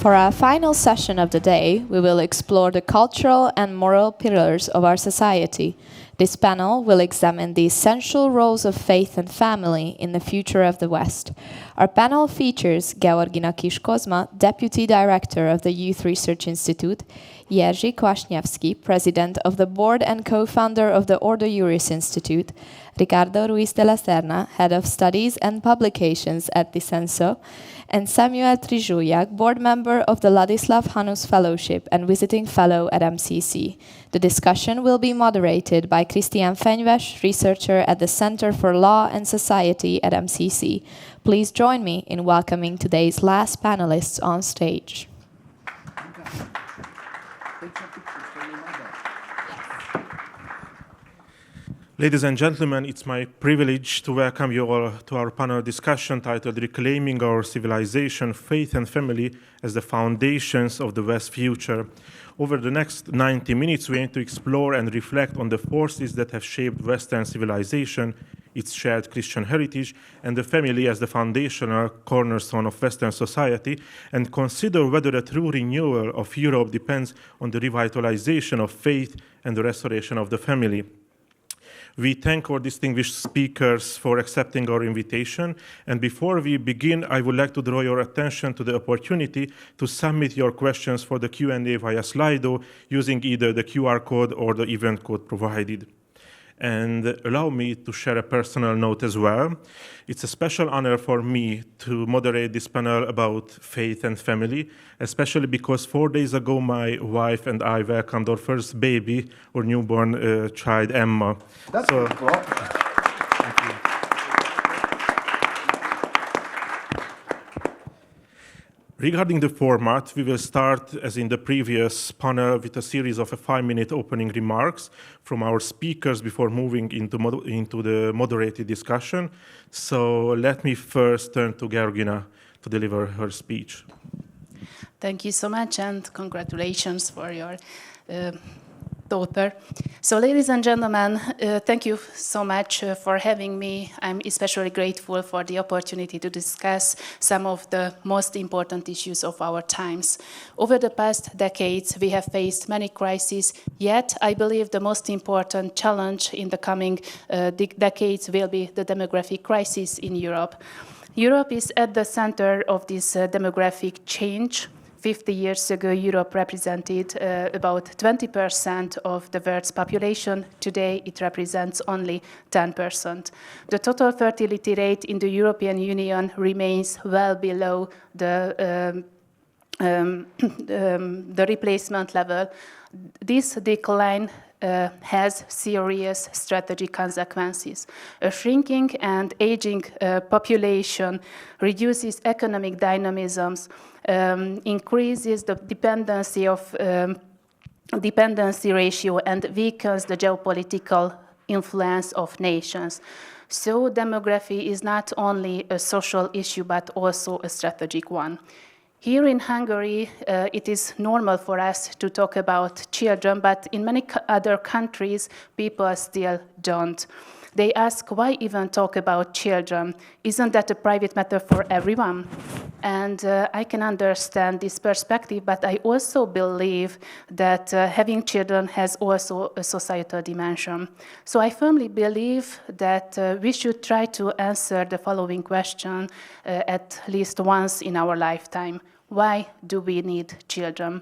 For our final session of the day, we will explore the cultural and moral pillars of our society. This panel will examine the essential roles of faith and family in the future of the West. Our panel features Georgina Kiskozma, Deputy Director of the Youth Research Institute, Jerzy Kwaśniewski, President of the Board and Co-founder of the Ordo Iuris Institute, Ricardo Ruiz de la Serna, Head of Studies and Publications at Disenso, and Samuel Trijujak, Board Member of the Ladislav Hanus Fellowship and Visiting Fellow at MCC. The discussion will be moderated by Krisztián Fenyves, researcher at the Center for Law and Society at MCC. Please join me in welcoming today's last panelists on stage. Ladies and gentlemen, it's my privilege to welcome you all to our panel discussion titled Reclaiming Our Civilization, Faith and Family as the Foundations of the West's Future. Over the next 90 minutes, we aim to explore and reflect on the forces that have shaped Western civilization, its shared Christian heritage, and the family as the foundational cornerstone of Western society, and consider whether a true renewal of Europe depends on the revitalization of faith and the restoration of the family. We thank our distinguished speakers for accepting our invitation. And before we begin, I would like to draw your attention to the opportunity to submit your questions for the Q&A via Slido using either the QR code or the event code provided. And allow me to share a personal note as well. It's a special honor for me to moderate this panel about faith and family, especially because 4 days ago my wife and I welcomed our first baby, our newborn child, Emma. That's beautiful. Regarding the format, we will start, as in the previous panel, with a series of 5-minute opening remarks from our speakers before moving into the moderated discussion. So let me first turn to Georgina to deliver her speech. Thank you so much, and congratulations for your daughter. So, ladies and gentlemen, thank you so much for having me. I'm especially grateful for the opportunity to discuss some of the most important issues of our times. Over the past decades, we have faced many crises, yet I believe the most important challenge in the coming decades will be the demographic crisis in Europe. Europe is at the center of this demographic change. 50 years ago, Europe represented about 20% of the world's population. Today, it represents only 10%. The total fertility rate in the European Union remains well below the replacement level. This decline has serious strategic consequences. A shrinking and aging population reduces economic dynamisms, increases the dependency ratio, and weakens the geopolitical influence of nations. So demography is not only a social issue, but also a strategic one. Here in Hungary, it is normal for us to talk about children, but in many other countries, people still don't. They ask, why even talk about children? Isn't that a private matter for everyone? And I can understand this perspective, but I also believe that having children has also a societal dimension. So I firmly believe that we should try to answer the following question at least once in our lifetime. Why do we need children?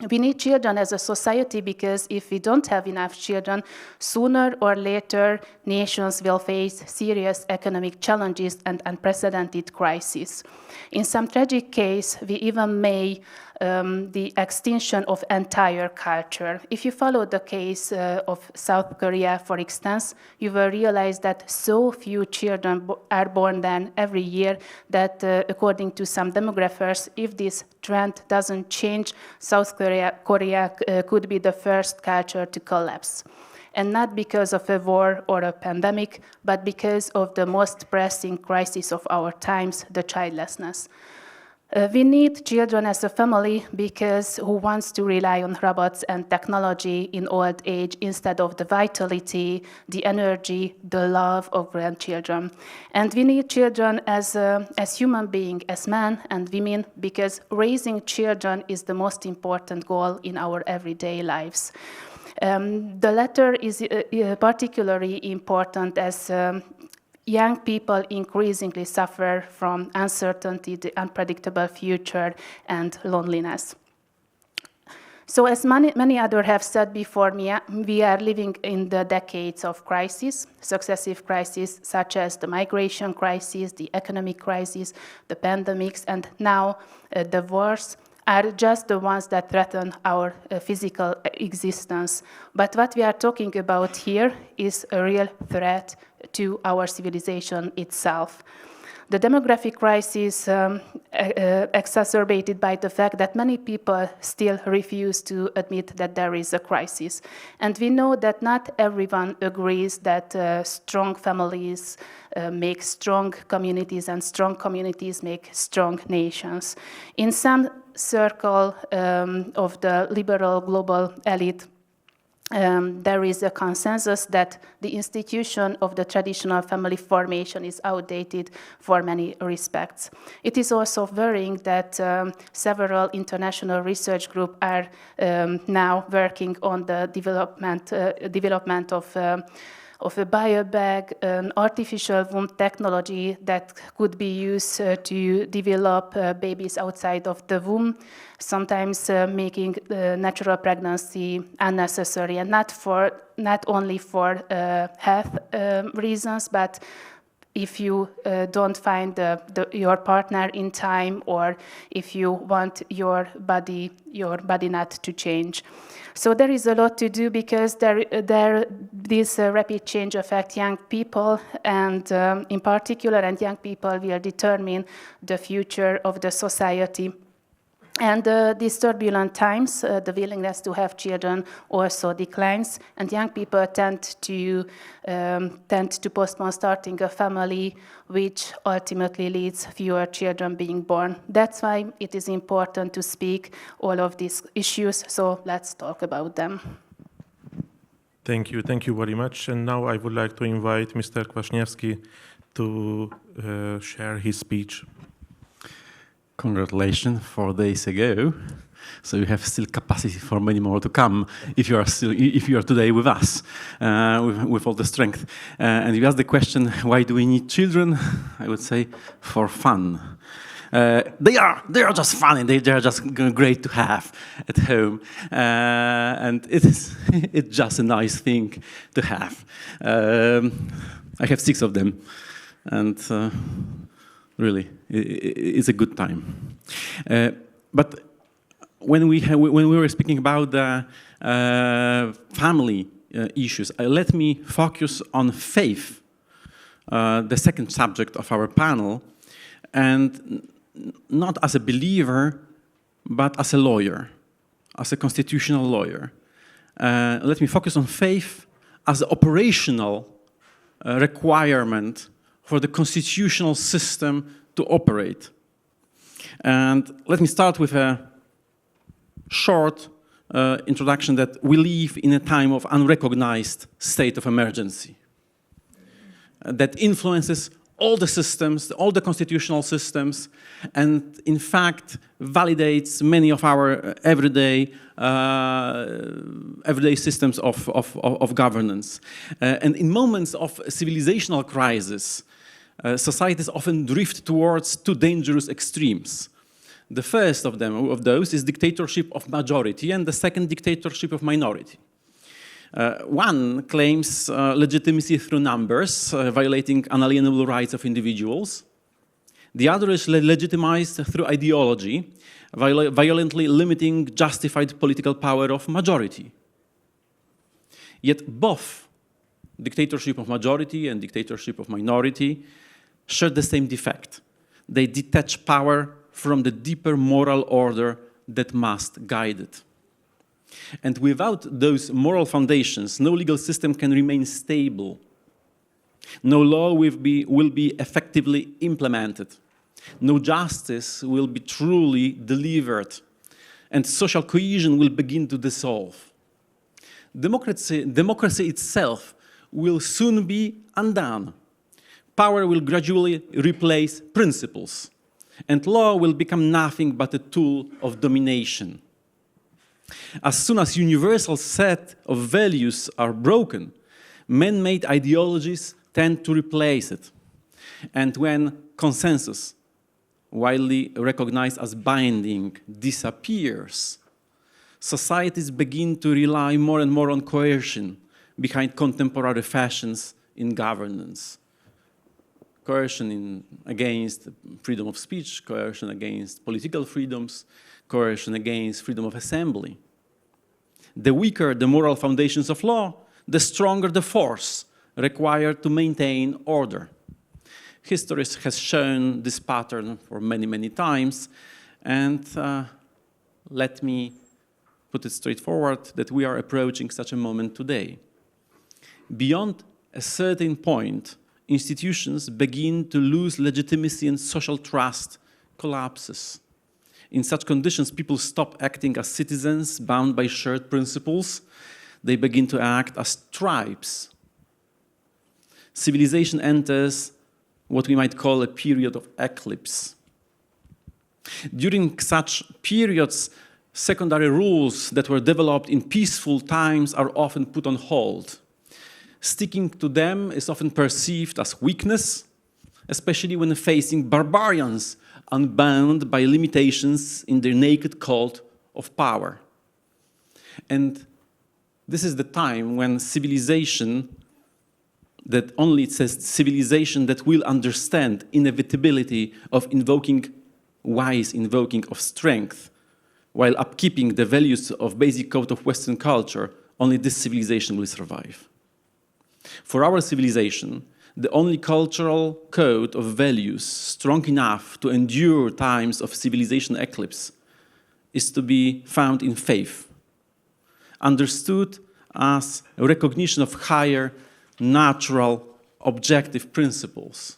We need children as a society because if we don't have enough children, sooner or later, nations will face serious economic challenges and unprecedented crises. In some tragic case, we even may the extinction of entire culture. If you follow the case of South Korea, for instance, you will realize that so few children are born then every year that, according to some demographers, if this trend doesn't change, South Korea could be the first culture to collapse. And not because of a war or a pandemic, but because of the most pressing crisis of our times, the childlessness. We need children as a family because who wants to rely on robots and technology in old age instead of the vitality, the energy, the love of grandchildren. And we need children as human beings, as men and women, because raising children is the most important goal in our everyday lives. The latter is particularly important as young people increasingly suffer from uncertainty, the unpredictable future, and loneliness. So as many others have said before me, we are living in the decades of crisis, successive crises such as the migration crisis, the economic crisis, the pandemics, and now the wars are just the ones that threaten our physical existence. But what we are talking about here is a real threat to our civilization itself. The demographic crisis exacerbated by the fact that many people still refuse to admit that there is a crisis. And we know that not everyone agrees that strong families make strong communities and strong communities make strong nations. In some circle of the liberal global elite, there is a consensus that the institution of the traditional family formation is outdated for many respects. It is also worrying that several international research groups are now working on the development of a biobag, an artificial womb technology that could be used to develop babies outside of the womb, sometimes making natural pregnancy unnecessary, and not only for health reasons, but if you don't find your partner in time, or if you want your body not to change. So there is a lot to do because this rapid change affects young people, and in particular, and young people will determine the future of the society. And these turbulent times, the willingness to have children also declines, and young people tend to postpone starting a family, which ultimately leads fewer children being born. That's why it is important to speak all of these issues. So let's talk about them. Thank you very much. And now I would like to invite Mr. Kwasniewski to share his speech. Congratulations, 4 days ago. So you have still capacity for many more to come if you are today with us, with all the strength. And you ask the question, why do we need children? I would say for fun. They are just fun, and they are just great to have at home, and it's just a nice thing to have. I have 6 of them, and really, it's a good time. But when we were speaking about the family issues, let me focus on faith, the second subject of our panel, and not as a believer, but as a lawyer, as a constitutional lawyer. Let me focus on faith as an operational requirement for the constitutional system to operate. And let me start with a short introduction that we live in a time of unrecognized state of emergency that influences all the systems, all the constitutional systems, and in fact validates many of our everyday systems of governance. And in moments of civilizational crisis, societies often drift towards 2 dangerous extremes. The first of those is dictatorship of majority, and the second, dictatorship of minority. One claims legitimacy through numbers, violating unalienable rights of individuals. The other is legitimized through ideology, violently limiting justified political power of majority. Yet both dictatorship of majority and dictatorship of minority share the same defect. They detach power from the deeper moral order that must guide it. And without those moral foundations, no legal system can remain stable. No law will be effectively implemented. No justice will be truly delivered, and social cohesion will begin to dissolve. Democracy itself will soon be undone. Power will gradually replace principles, and law will become nothing but a tool of domination. As soon as universal set of values are broken, man-made ideologies tend to replace it. And when consensus, widely recognized as binding, disappears, societies begin to rely more and more on coercion behind contemporary fashions in governance. Coercion against freedom of speech, coercion against political freedoms, coercion against freedom of assembly. The weaker the moral foundations of law, the stronger the force required to maintain order. History has shown this pattern for many, many times, and let me put it straightforward that we are approaching such a moment today. Beyond a certain point, institutions begin to lose legitimacy and social trust collapses. In such conditions, people stop acting as citizens bound by shared principles. They begin to act as tribes. Civilization enters what we might call a period of eclipse. During such periods, secondary rules that were developed in peaceful times are often put on hold. Sticking to them is often perceived as weakness, especially when facing barbarians unbound by limitations in their naked cult of power. And this is the time when civilization, that only it says civilization that will understand inevitability of wise invoking of strength, while upkeeping the values of basic code of Western culture, only this civilization will survive. For our civilization, the only cultural code of values strong enough to endure times of civilization eclipse is to be found in faith, understood as a recognition of higher, natural, objective principles,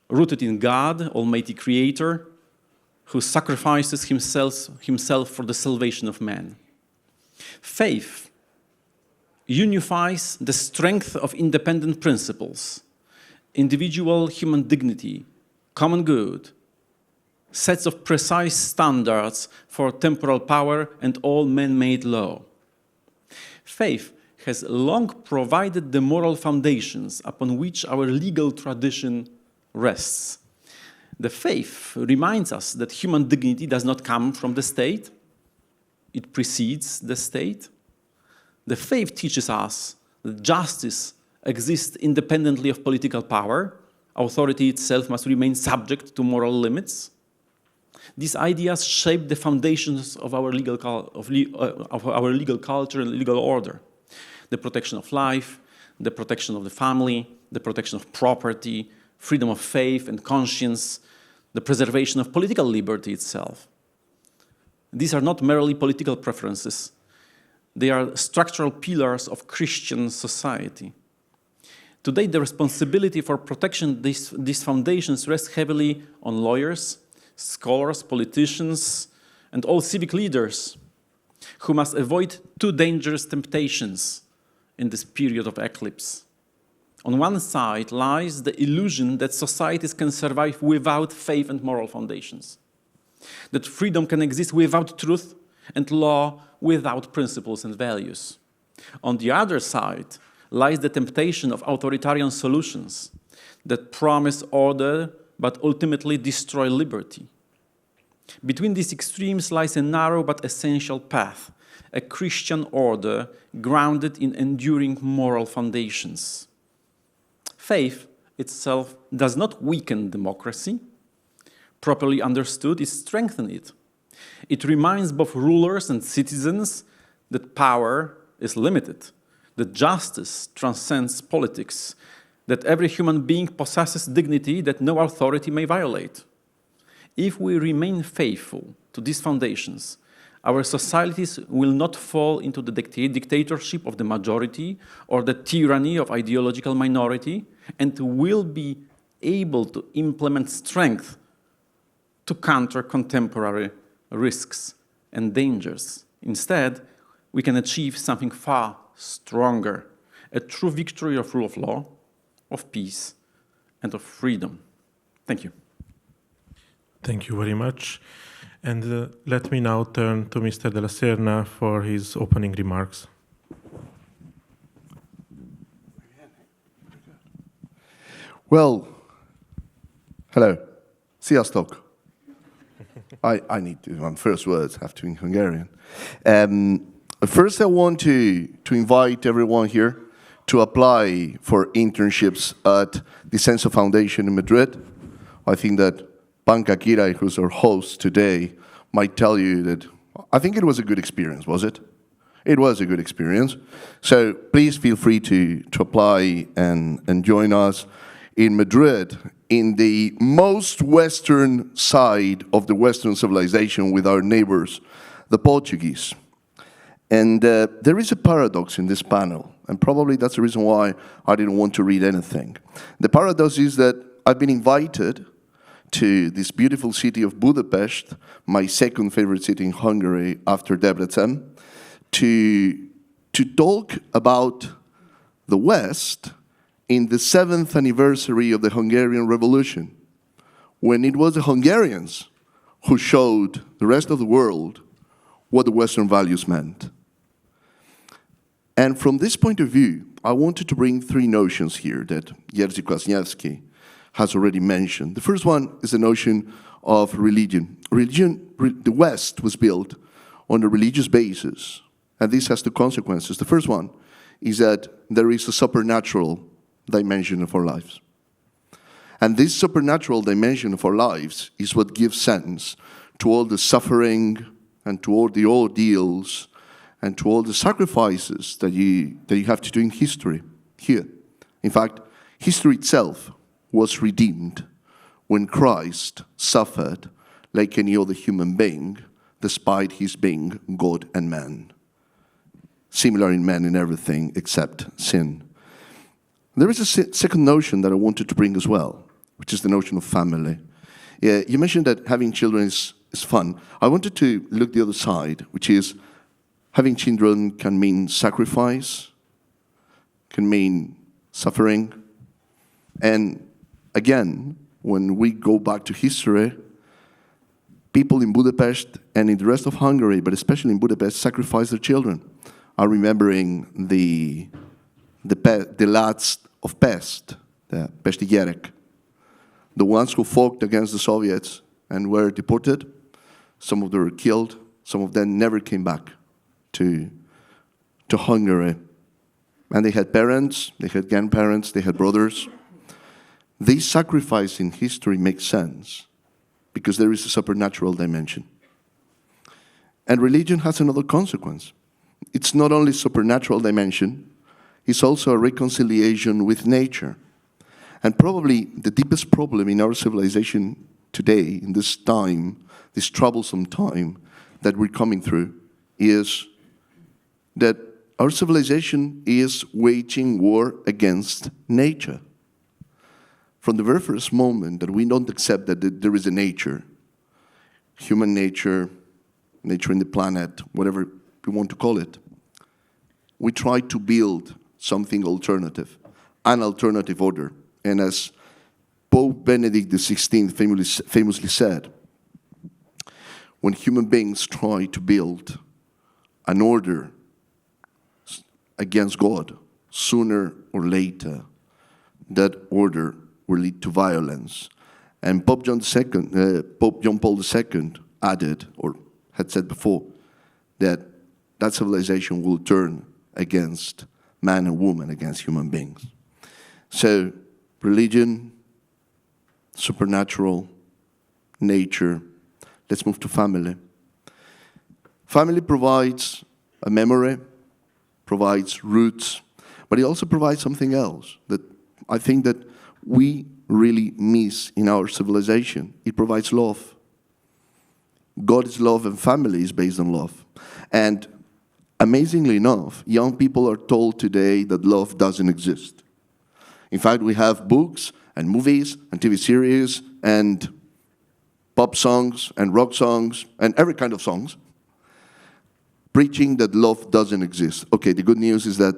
rooted in God, Almighty Creator, who sacrifices himself for the salvation of man. Faith unifies the strength of independent principles, individual human dignity, common good, sets of precise standards for temporal power and all man-made law. Faith has long provided the moral foundations upon which our legal tradition rests. The faith reminds us that human dignity does not come from the state, it precedes the state. The faith teaches us that justice exists independently of political power. Authority itself must remain subject to moral limits. These ideas shape the foundations of our legal culture and legal order. The protection of life, the protection of the family, the protection of property, freedom of faith and conscience, the preservation of political liberty itself. These are not merely political preferences. They are structural pillars of Christian society. Today, the responsibility for protection these foundations rests heavily on lawyers, scholars, politicians, and all civic leaders who must avoid two dangerous temptations in this period of eclipse. On one side lies the illusion that societies can survive without faith and moral foundations, that freedom can exist without truth and law without principles and values. On the other side lies the temptation of authoritarian solutions that promise order but ultimately destroy liberty. Between these extremes lies a narrow but essential path, a Christian order grounded in enduring moral foundations. Faith itself does not weaken democracy. Properly understood, it strengthens it. It reminds both rulers and citizens that power is limited, that justice transcends politics, that every human being possesses dignity that no authority may violate. If we remain faithful to these foundations, our societies will not fall into the dictatorship of the majority or the tyranny of ideological minority, and will be able to implement strength to counter contemporary risks and dangers. Instead, we can achieve something far stronger, a true victory of rule of law, of peace, and of freedom. Thank you. Thank you very much. And let me now turn to Mr. Della Serna for his opening remarks. Well, hello. Sziasztok. I need to, my first words have to be in Hungarian. First, I want to invite everyone here to apply for internships at the Senso Foundation in Madrid. I think that Panka Kirai, who's our host today, might tell you that I think it was a good experience, was it? It was a good experience. So please feel free to apply and join us in Madrid, in the most western side of the Western civilization with our neighbors, the Portuguese. And there is a paradox in this panel, and probably that's the reason why I didn't want to read anything. The paradox is that I've been invited to this beautiful city of Budapest, my second favorite city in Hungary after Debrecen, to talk about the West in the 7th anniversary of the Hungarian Revolution, when it was the Hungarians who showed the rest of the world what the Western values meant. And from this point of view, I wanted to bring three notions here that Jerzy Kwasniewski has already mentioned. The first one is the notion of religion. The West was built on a religious basis, and this has two consequences. The first one is that there is a supernatural dimension of our lives. And this supernatural dimension of our lives is what gives sense to all the suffering and to all the ordeals and to all the sacrifices that you have to do in history here. In fact, history itself was redeemed when Christ suffered like any other human being, despite his being God and man. Similar in man in everything except sin. There is a second notion that I wanted to bring as well, which is the notion of family. Yeah, you mentioned that having children is fun. I wanted to look the other side, which is having children can mean sacrifice, can mean suffering. And again, when we go back to history, people in Budapest and in the rest of Hungary, but especially in Budapest, sacrificed their children. I'm remembering the lads of Pest, the Pesti gyerek, the ones who fought against the Soviets and were deported. Some of them were killed. Some of them never came back to Hungary. And they had parents, they had grandparents, they had brothers. This sacrifice in history makes sense because there is a supernatural dimension. And religion has another consequence. It's not only supernatural dimension, it's also a reconciliation with nature. And probably the deepest problem in our civilization today, in this time, this troublesome time that we're coming through, is that our civilization is waging war against nature. From the very first moment that we don't accept that there is a nature, human nature, nature in the planet, whatever we want to call it, we try to build something alternative, an alternative order. And as Pope Benedict XVI famously said, when human beings try to build an order against God, sooner or later, that order will lead to violence. And Pope John Paul II added, or had said before, that civilization will turn against man and woman, against human beings. So, religion, supernatural, nature. Let's move to family. Family provides a memory, provides roots, but it also provides something else that I think that we really miss in our civilization. It provides love. God is love and family is based on love. And amazingly enough, young people are told today that love doesn't exist. In fact, we have books and movies and TV series and pop songs and rock songs and every kind of songs, preaching that love doesn't exist. Okay, the good news is that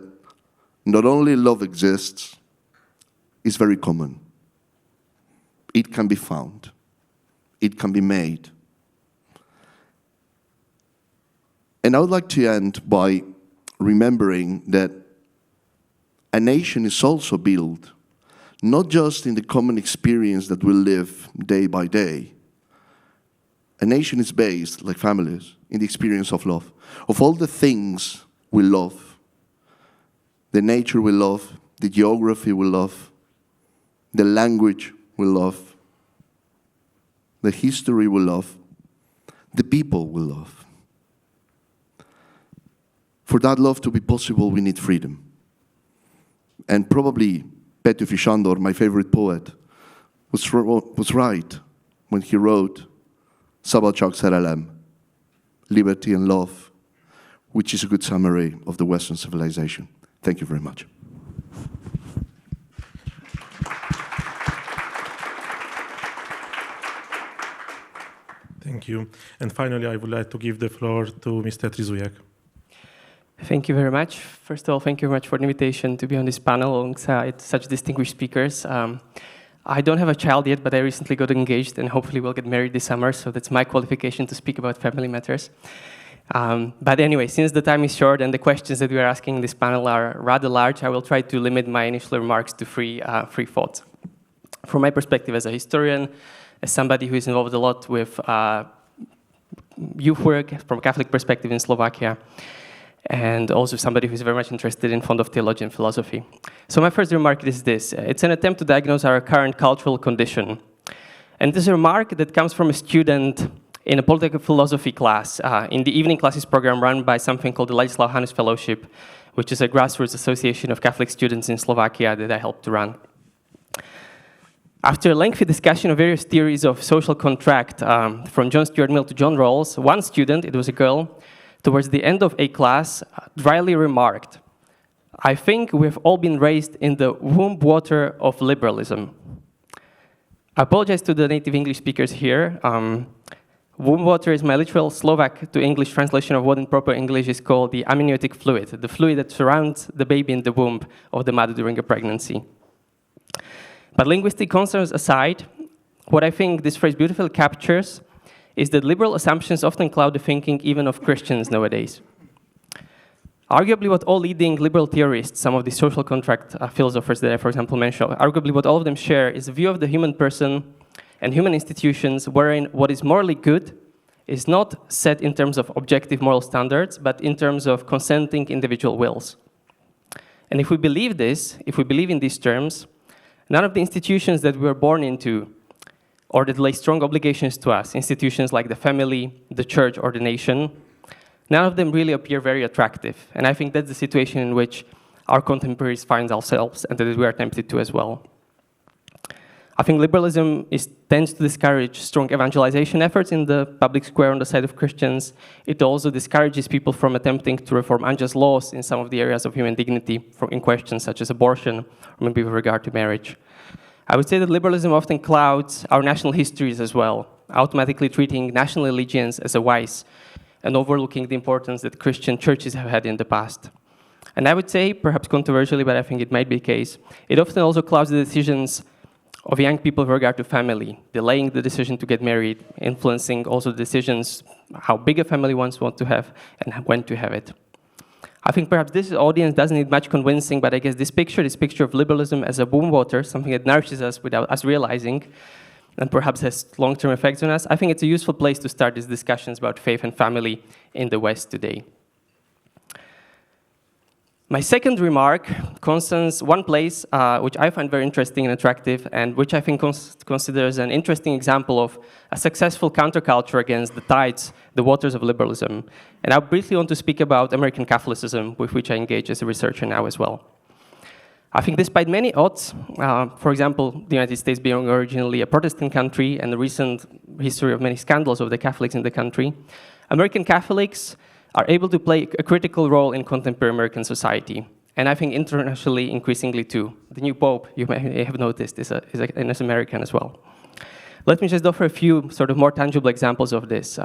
not only love exists, it's very common. It can be found. It can be made. And I would like to end by remembering that a nation is also built not just in the common experience that we live day by day. A nation is based, like families, in the experience of love, of all the things we love, the nature we love, the geography we love, the language we love, the history we love, the people we love. For that love to be possible, we need freedom. And probably Petru Fishandor, my favorite poet, was right when he wrote Szabadság, szerelem, liberty and love, which is a good summary of the Western civilization. Thank you very much. Thank you. And finally, I would like to give the floor to Mr. Trizujek. Thank you very much. First of all, thank you very much for the invitation to be on this panel alongside such distinguished speakers. I don't have a child yet, but I recently got engaged and hopefully will get married this summer, so that's my qualification to speak about family matters. But anyway, since the time is short and the questions that we are asking in this panel are rather large, I will try to limit my initial remarks to three thoughts. From my perspective as a historian, as somebody who is involved a lot with youth work from a Catholic perspective in Slovakia, and also somebody who is very much interested in fond of theology and philosophy. So my first remark is this. It's an attempt to diagnose our current cultural condition. And this is a remark that comes from a student in a political philosophy class, in the evening classes program run by something called the Ladislav Hannes Fellowship, which is a grassroots association of Catholic students in Slovakia that I helped to run. After a lengthy discussion of various theories of social contract, from John Stuart Mill to John Rawls, one student, it was a girl, towards the end of a class, dryly remarked, "I think we've all been raised in the womb water of liberalism." I apologize to the native English speakers here. Womb water is my literal Slovak to English translation of what in proper English is called the amniotic fluid, the fluid that surrounds the baby in the womb of the mother during a pregnancy. But linguistic concerns aside, what I think this phrase beautifully captures is that liberal assumptions often cloud the thinking even of Christians nowadays. Arguably what all leading liberal theorists, some of the social contract philosophers that I, for example, mentioned, arguably what all of them share is a view of the human person and human institutions wherein what is morally good is not set in terms of objective moral standards, but in terms of consenting individual wills. And if we believe this, if we believe in these terms, none of the institutions that we were born into or that lay strong obligations to us, institutions like the family, the church, or the nation, none of them really appear very attractive. And I think that's the situation in which our contemporaries find ourselves and that we are tempted to as well. I think liberalism tends to discourage strong evangelization efforts in the public square on the side of Christians. It also discourages people from attempting to reform unjust laws in some of the areas of human dignity in questions such as abortion or maybe with regard to marriage. I would say that liberalism often clouds our national histories as well, automatically treating national allegiance as a vice and overlooking the importance that Christian churches have had in the past. And I would say, perhaps controversially, but I think it might be the case, it often also clouds the decisions of young people with regard to family, delaying the decision to get married, influencing also decisions how big a family one wants to have and when to have it. I think perhaps this audience doesn't need much convincing, but I guess this picture of liberalism as a womb water, something that nourishes us without us realizing, and perhaps has long-term effects on us, I think it's a useful place to start these discussions about faith and family in the West today. My second remark concerns one place which I find very interesting and attractive, and which I think considers an interesting example of a successful counterculture against the tides, the waters of liberalism. And I briefly want to speak about American Catholicism, with which I engage as a researcher now as well. I think despite many odds, for example, the United States being originally a Protestant country and the recent history of many scandals of the Catholics in the country, American Catholics are able to play a critical role in contemporary American society. and I think internationally increasingly too. The new Pope, you may have noticed, is an American as well. Let me just offer a few sort of more tangible examples of this.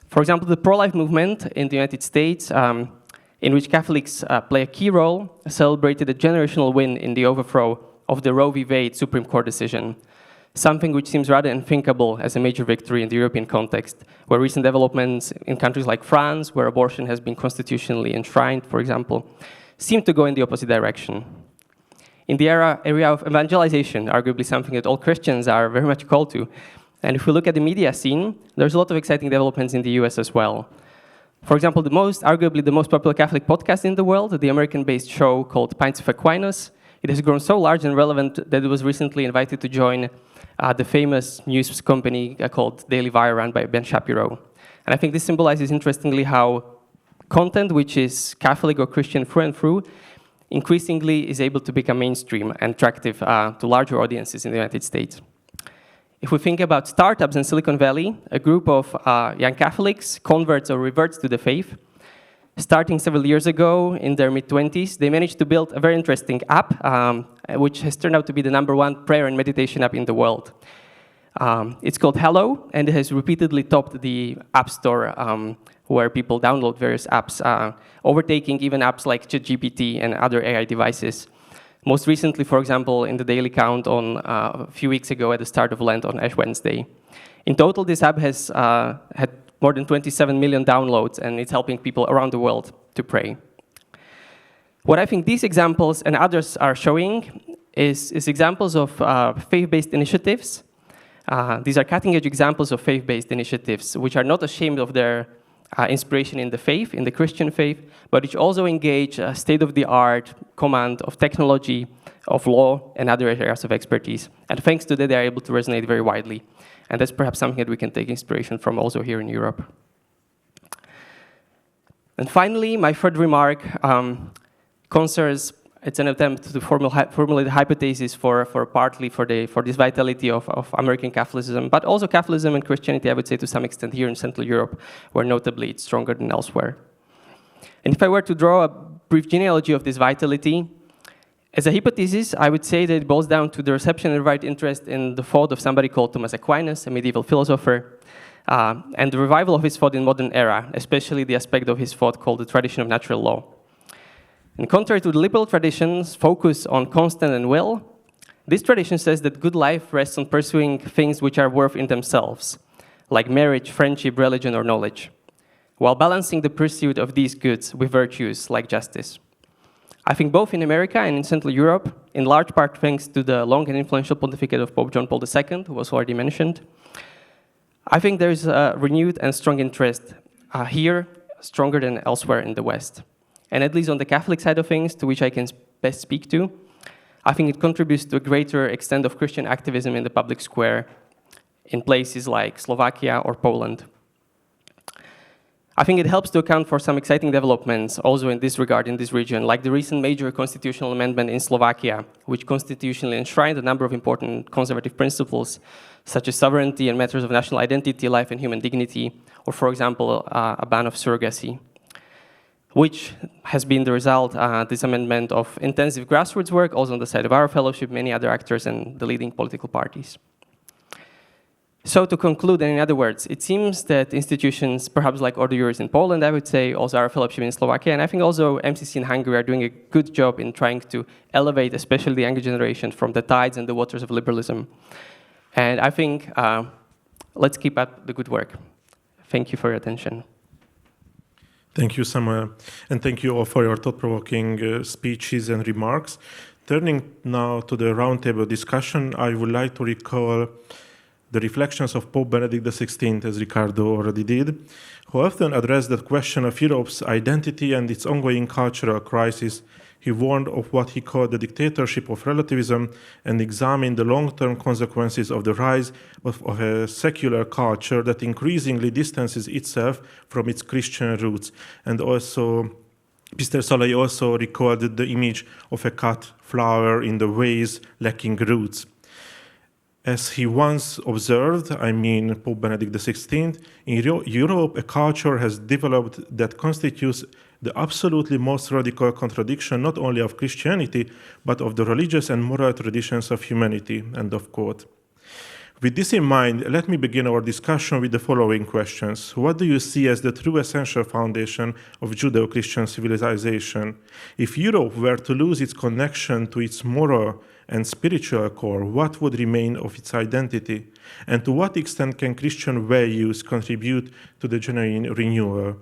For example, the pro-life movement in the United States, in which Catholics play a key role, celebrated a generational win in the overthrow of the Roe v. Wade Supreme Court decision, something which seems rather unthinkable as a major victory in the European context, where recent developments in countries like France, where abortion has been constitutionally enshrined, for example, seem to go in the opposite direction. In the area of evangelization, arguably something that all Christians are very much called to, and if we look at the media scene, there's a lot of exciting developments in the US as well. For example, arguably the most popular Catholic podcast in the world, the American-based show called Pints of Aquinas, it has grown so large and relevant that it was recently invited to join the famous news company called Daily Wire, run by Ben Shapiro. And I think this symbolizes, interestingly, how content which is Catholic or Christian through and through increasingly is able to become mainstream and attractive to larger audiences in the United States. If we think about startups in Silicon Valley, a group of young Catholics, converts or reverts to the faith, starting several years ago in their mid-20s, they managed to build a very interesting app, which has turned out to be the #1 prayer and meditation app in the world. It's called Hello, and it has repeatedly topped the App Store where people download various apps, overtaking even apps like ChatGPT and other AI devices. Most recently, for example, in the daily count on a few weeks ago at the start of Lent on Ash Wednesday. In total, this app has had more than 27 million downloads, and it's helping people around the world to pray. What I think these examples and others are showing is examples of faith-based initiatives. These are cutting-edge examples of faith-based initiatives, which are not ashamed of their inspiration in the faith, in the Christian faith, but which also engage state-of-the-art command of technology, of law, and other areas of expertise. And thanks to that, they are able to resonate very widely. And that's perhaps something that we can take inspiration from also here in Europe. And finally, my third remark concerns, it's an attempt to formulate a hypothesis for this vitality of American Catholicism, but also Catholicism and Christianity, I would say, to some extent here in Central Europe, where notably it's stronger than elsewhere. And if I were to draw a brief genealogy of this vitality, as a hypothesis, I would say that it boils down to the reception and right interest in the thought of somebody called Thomas Aquinas, a medieval philosopher, and the revival of his thought in modern era, especially the aspect of his thought called the tradition of natural law. And contrary to the liberal tradition's focus on constant and will, this tradition says that good life rests on pursuing things which are worth in themselves, like marriage, friendship, religion, or knowledge, while balancing the pursuit of these goods with virtues like justice. I think both in America and in Central Europe, in large part thanks to the long and influential pontificate of Pope John Paul II, who was already mentioned, I think there is a renewed and strong interest here, stronger than elsewhere in the West. And at least on the Catholic side of things, to which I can best speak to, I think it contributes to a greater extent of Christian activism in the public square in places like Slovakia or Poland. I think it helps to account for some exciting developments also in this regard in this region, like the recent major constitutional amendment in Slovakia, which constitutionally enshrined a number of important conservative principles, such as sovereignty and matters of national identity, life and human dignity, or, for example, a ban of surrogacy, which has been the result, this amendment, of intensive grassroots work, also on the side of our fellowship, many other actors, and the leading political parties. So to conclude, and in other words, it seems that institutions, perhaps like Ordo Juris in Poland, I would say, also our fellowship in Slovakia, and I think also MCC in Hungary are doing a good job in trying to elevate, especially the younger generation, from the tides and the waters of liberalism. And I think let's keep up the good work. Thank you for your attention. Thank you, Samuel, and thank you all for your thought-provoking speeches and remarks. Turning now to the roundtable discussion, I would like to recall the reflections of Pope Benedict XVI, as Ricardo already did, who often addressed the question of Europe's identity and its ongoing cultural crisis. He warned of what he called the dictatorship of relativism and examined the long-term consequences of the rise of a secular culture that increasingly distances itself from its Christian roots. And also, Mr. Salai also recorded the image of a cut flower in the vase lacking roots. As he once observed, Pope Benedict XVI, in Europe, a culture has developed that constitutes the absolutely most radical contradiction not only of Christianity, but of the religious and moral traditions of humanity, end of quote. With this in mind, let me begin our discussion with the following questions. What do you see as the true essential foundation of Judeo-Christian civilization? If Europe were to lose its connection to its moral and spiritual core, what would remain of its identity? And to what extent can Christian values contribute to the genuine renewal?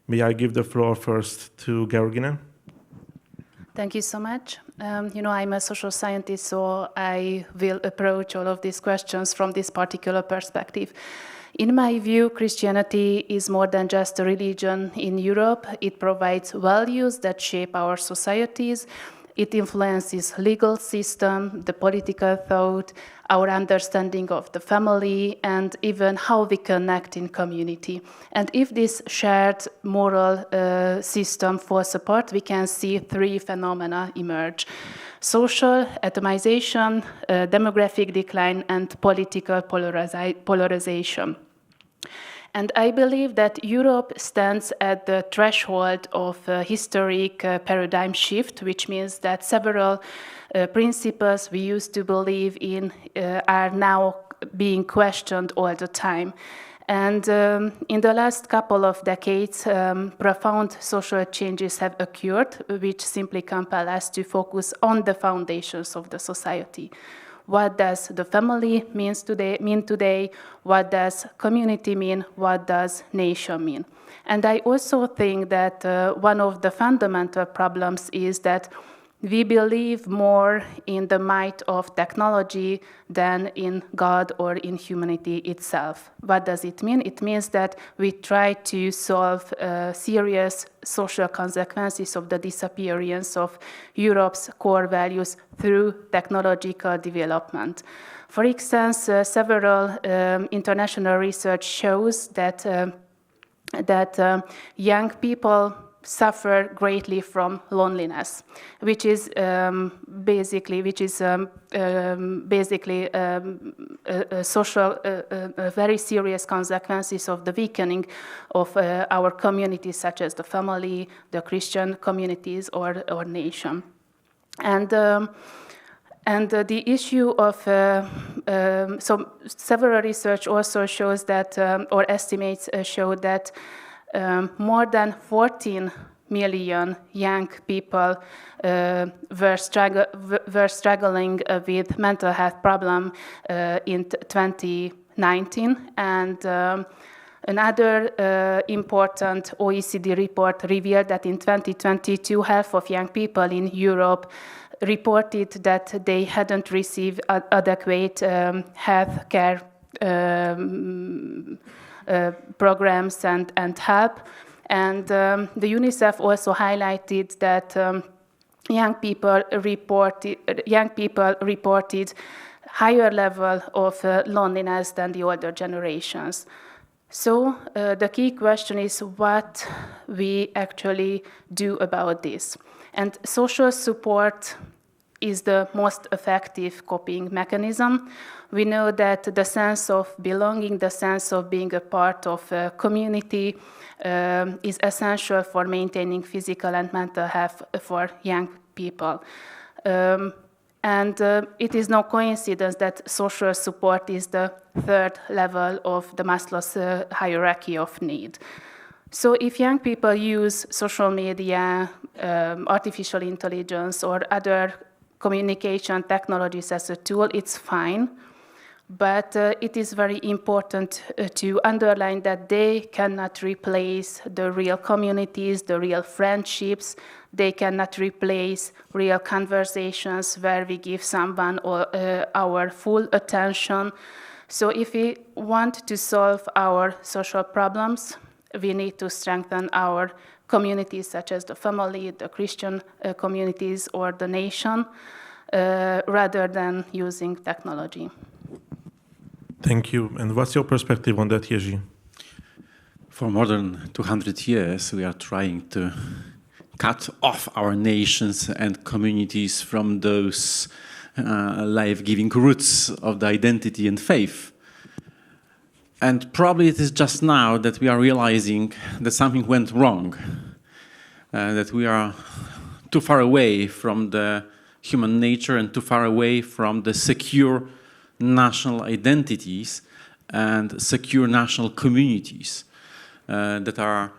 May I give the floor first to Georgina? Thank you so much. I'm a social scientist, so I will approach all of these questions from this particular perspective. In my view, Christianity is more than just a religion in Europe. It provides values that shape our societies. It influences legal system, the political thought, our understanding of the family, and even how we connect in community. And if this shared moral system falls apart, we can see three phenomena emerge: social atomization, demographic decline, and political polarization. And I believe that Europe stands at the threshold of a historic paradigm shift, which means that several principles we used to believe in are now being questioned all the time. And in the last couple of decades, profound social changes have occurred, which simply compel us to focus on the foundations of the society. What does the family mean today? What does community mean? What does nation mean? And I also think that one of the fundamental problems is that we believe more in the might of technology than in God or in humanity itself. What does it mean? It means that we try to solve serious social consequences of the disappearance of Europe's core values through technological development. For instance, several international research shows that young people suffer greatly from loneliness, which is basically a social, very serious consequences of the weakening of our communities, such as the family, the Christian communities, or nation. And the issue of so several research also shows that, or estimates show that more than 14 million young people were struggling with mental health problem in 2019, and another important OECD report revealed that in 2022, half of young people in Europe reported that they hadn't received adequate health care programs and help. And the UNICEF also highlighted that young people reported higher level of loneliness than the older generations. So the key question is what we actually do about this. And social support is the most effective coping mechanism. We know that the sense of belonging, the sense of being a part of a community is essential for maintaining physical and mental health for young people. And it is no coincidence that social support is the third level of the Maslow's hierarchy of need. So if young people use social media, artificial intelligence, or other communication technologies as a tool, it's fine. But it is very important to underline that they cannot replace the real communities, the real friendships. They cannot replace real conversations where we give someone our full attention. So if we want to solve our social problems, we need to strengthen our communities, such as the family, the Christian communities, or the nation, rather than using technology. Thank you. And what's your perspective on that, Jerzy? For more than 200 years, we are trying to cut off our nations and communities from those life-giving roots of the identity and faith. And probably it is just now that we are realizing that something went wrong. that we are too far away from the human nature and too far away from the secure national identities and secure national communities that are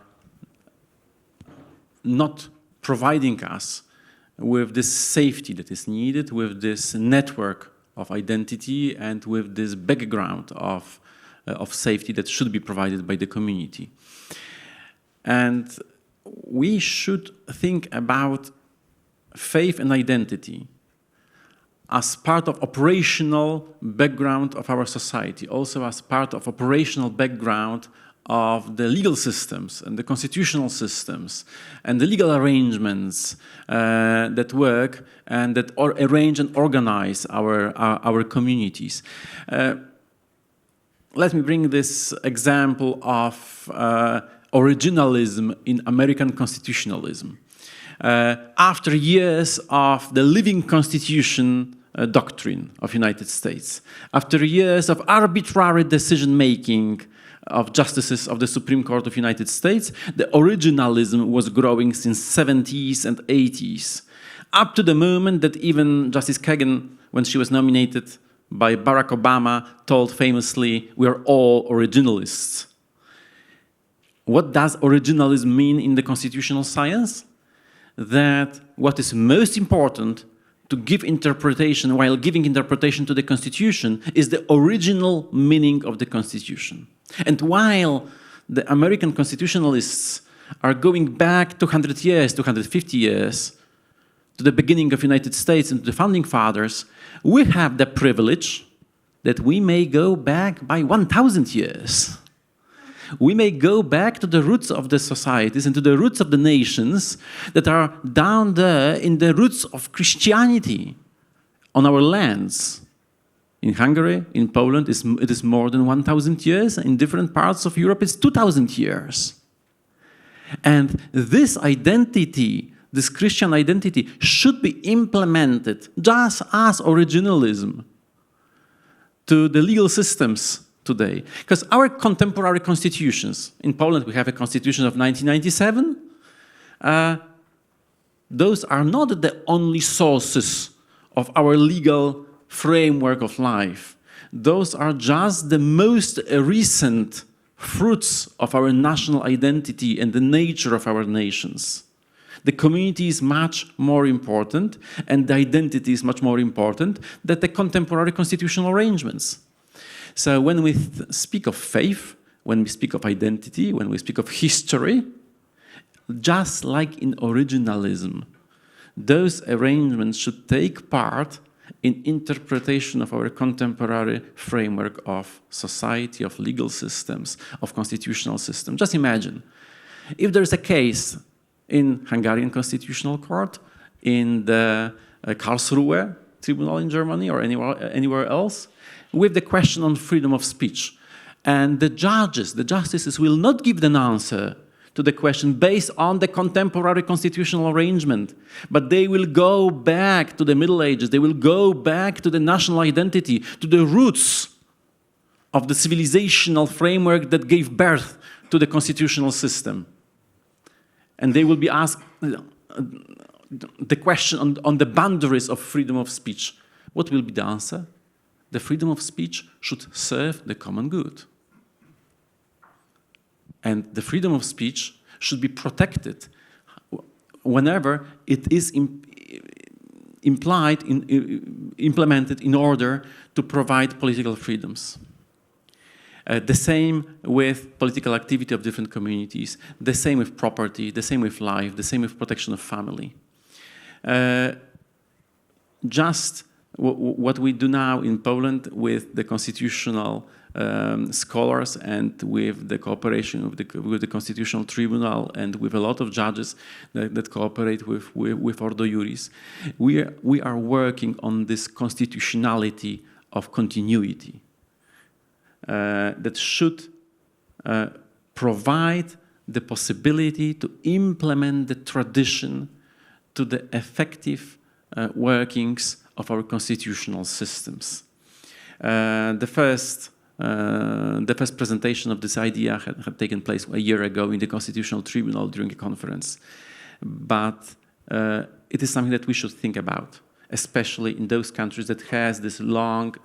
not providing us with this safety that is needed, with this network of identity, and with this background of safety that should be provided by the community. And we should think about faith and identity as part of operational background of our society, also as part of operational background of the legal systems and the constitutional systems and the legal arrangements that work and that arrange and organize our communities. Let me bring this example of originalism in American constitutionalism. After years of the living constitution doctrine of United States, after years of arbitrary decision-making of justices of the Supreme Court of United States, the originalism was growing since 70s and 80s, up to the moment that even Justice Kagan, when she was nominated by Barack Obama, told famously, "We are all originalists." What does originalism mean in the constitutional science? That what is most important to give interpretation, while giving interpretation to the Constitution, is the original meaning of the Constitution. And while the American constitutionalists are going back 200 years, 250 years, to the beginning of the United States and to the founding fathers, we have the privilege that we may go back by 1,000 years. We may go back to the roots of the societies and to the roots of the nations that are down there in the roots of Christianity on our lands. In Hungary, in Poland, it is more than 1,000 years. In different parts of Europe, it's 2,000 years. And this identity, this Christian identity, should be implemented just as originalism to the legal systems today. Because our contemporary constitutions, in Poland we have a constitution of 1997, those are not the only sources of our legal framework of life. Those are just the most recent fruits of our national identity and the nature of our nations. The community is much more important and the identity is much more important than the contemporary constitutional arrangements. So when we speak of faith, when we speak of identity, when we speak of history, just like in originalism, those arrangements should take part in interpretation of our contemporary framework of society, of legal systems, of constitutional systems. Just imagine, if there's a case in Hungarian Constitutional Court, in the Karlsruhe Tribunal in Germany or anywhere else, with the question on freedom of speech. And the justices will not give an answer to the question based on the contemporary constitutional arrangement, but they will go back to the Middle Ages, they will go back to the national identity, to the roots of the civilizational framework that gave birth to the constitutional system. And they will be asked the question on the boundaries of freedom of speech. What will be the answer? The freedom of speech should serve the common good. And the freedom of speech should be protected whenever it is implemented in order to provide political freedoms. The same with political activity of different communities, the same with property, the same with life, the same with protection of family. Just what we do now in Poland with the constitutional scholars and with the cooperation with the Constitutional Tribunal and with a lot of judges that cooperate with Ordo Iuris, we are working on this constitutionality of continuity that should provide the possibility to implement the tradition to the effective workings of our constitutional systems. The first presentation of this idea had taken place a year ago in the Constitutional Tribunal during a conference. but it is something that we should think about, especially in those countries that has this long,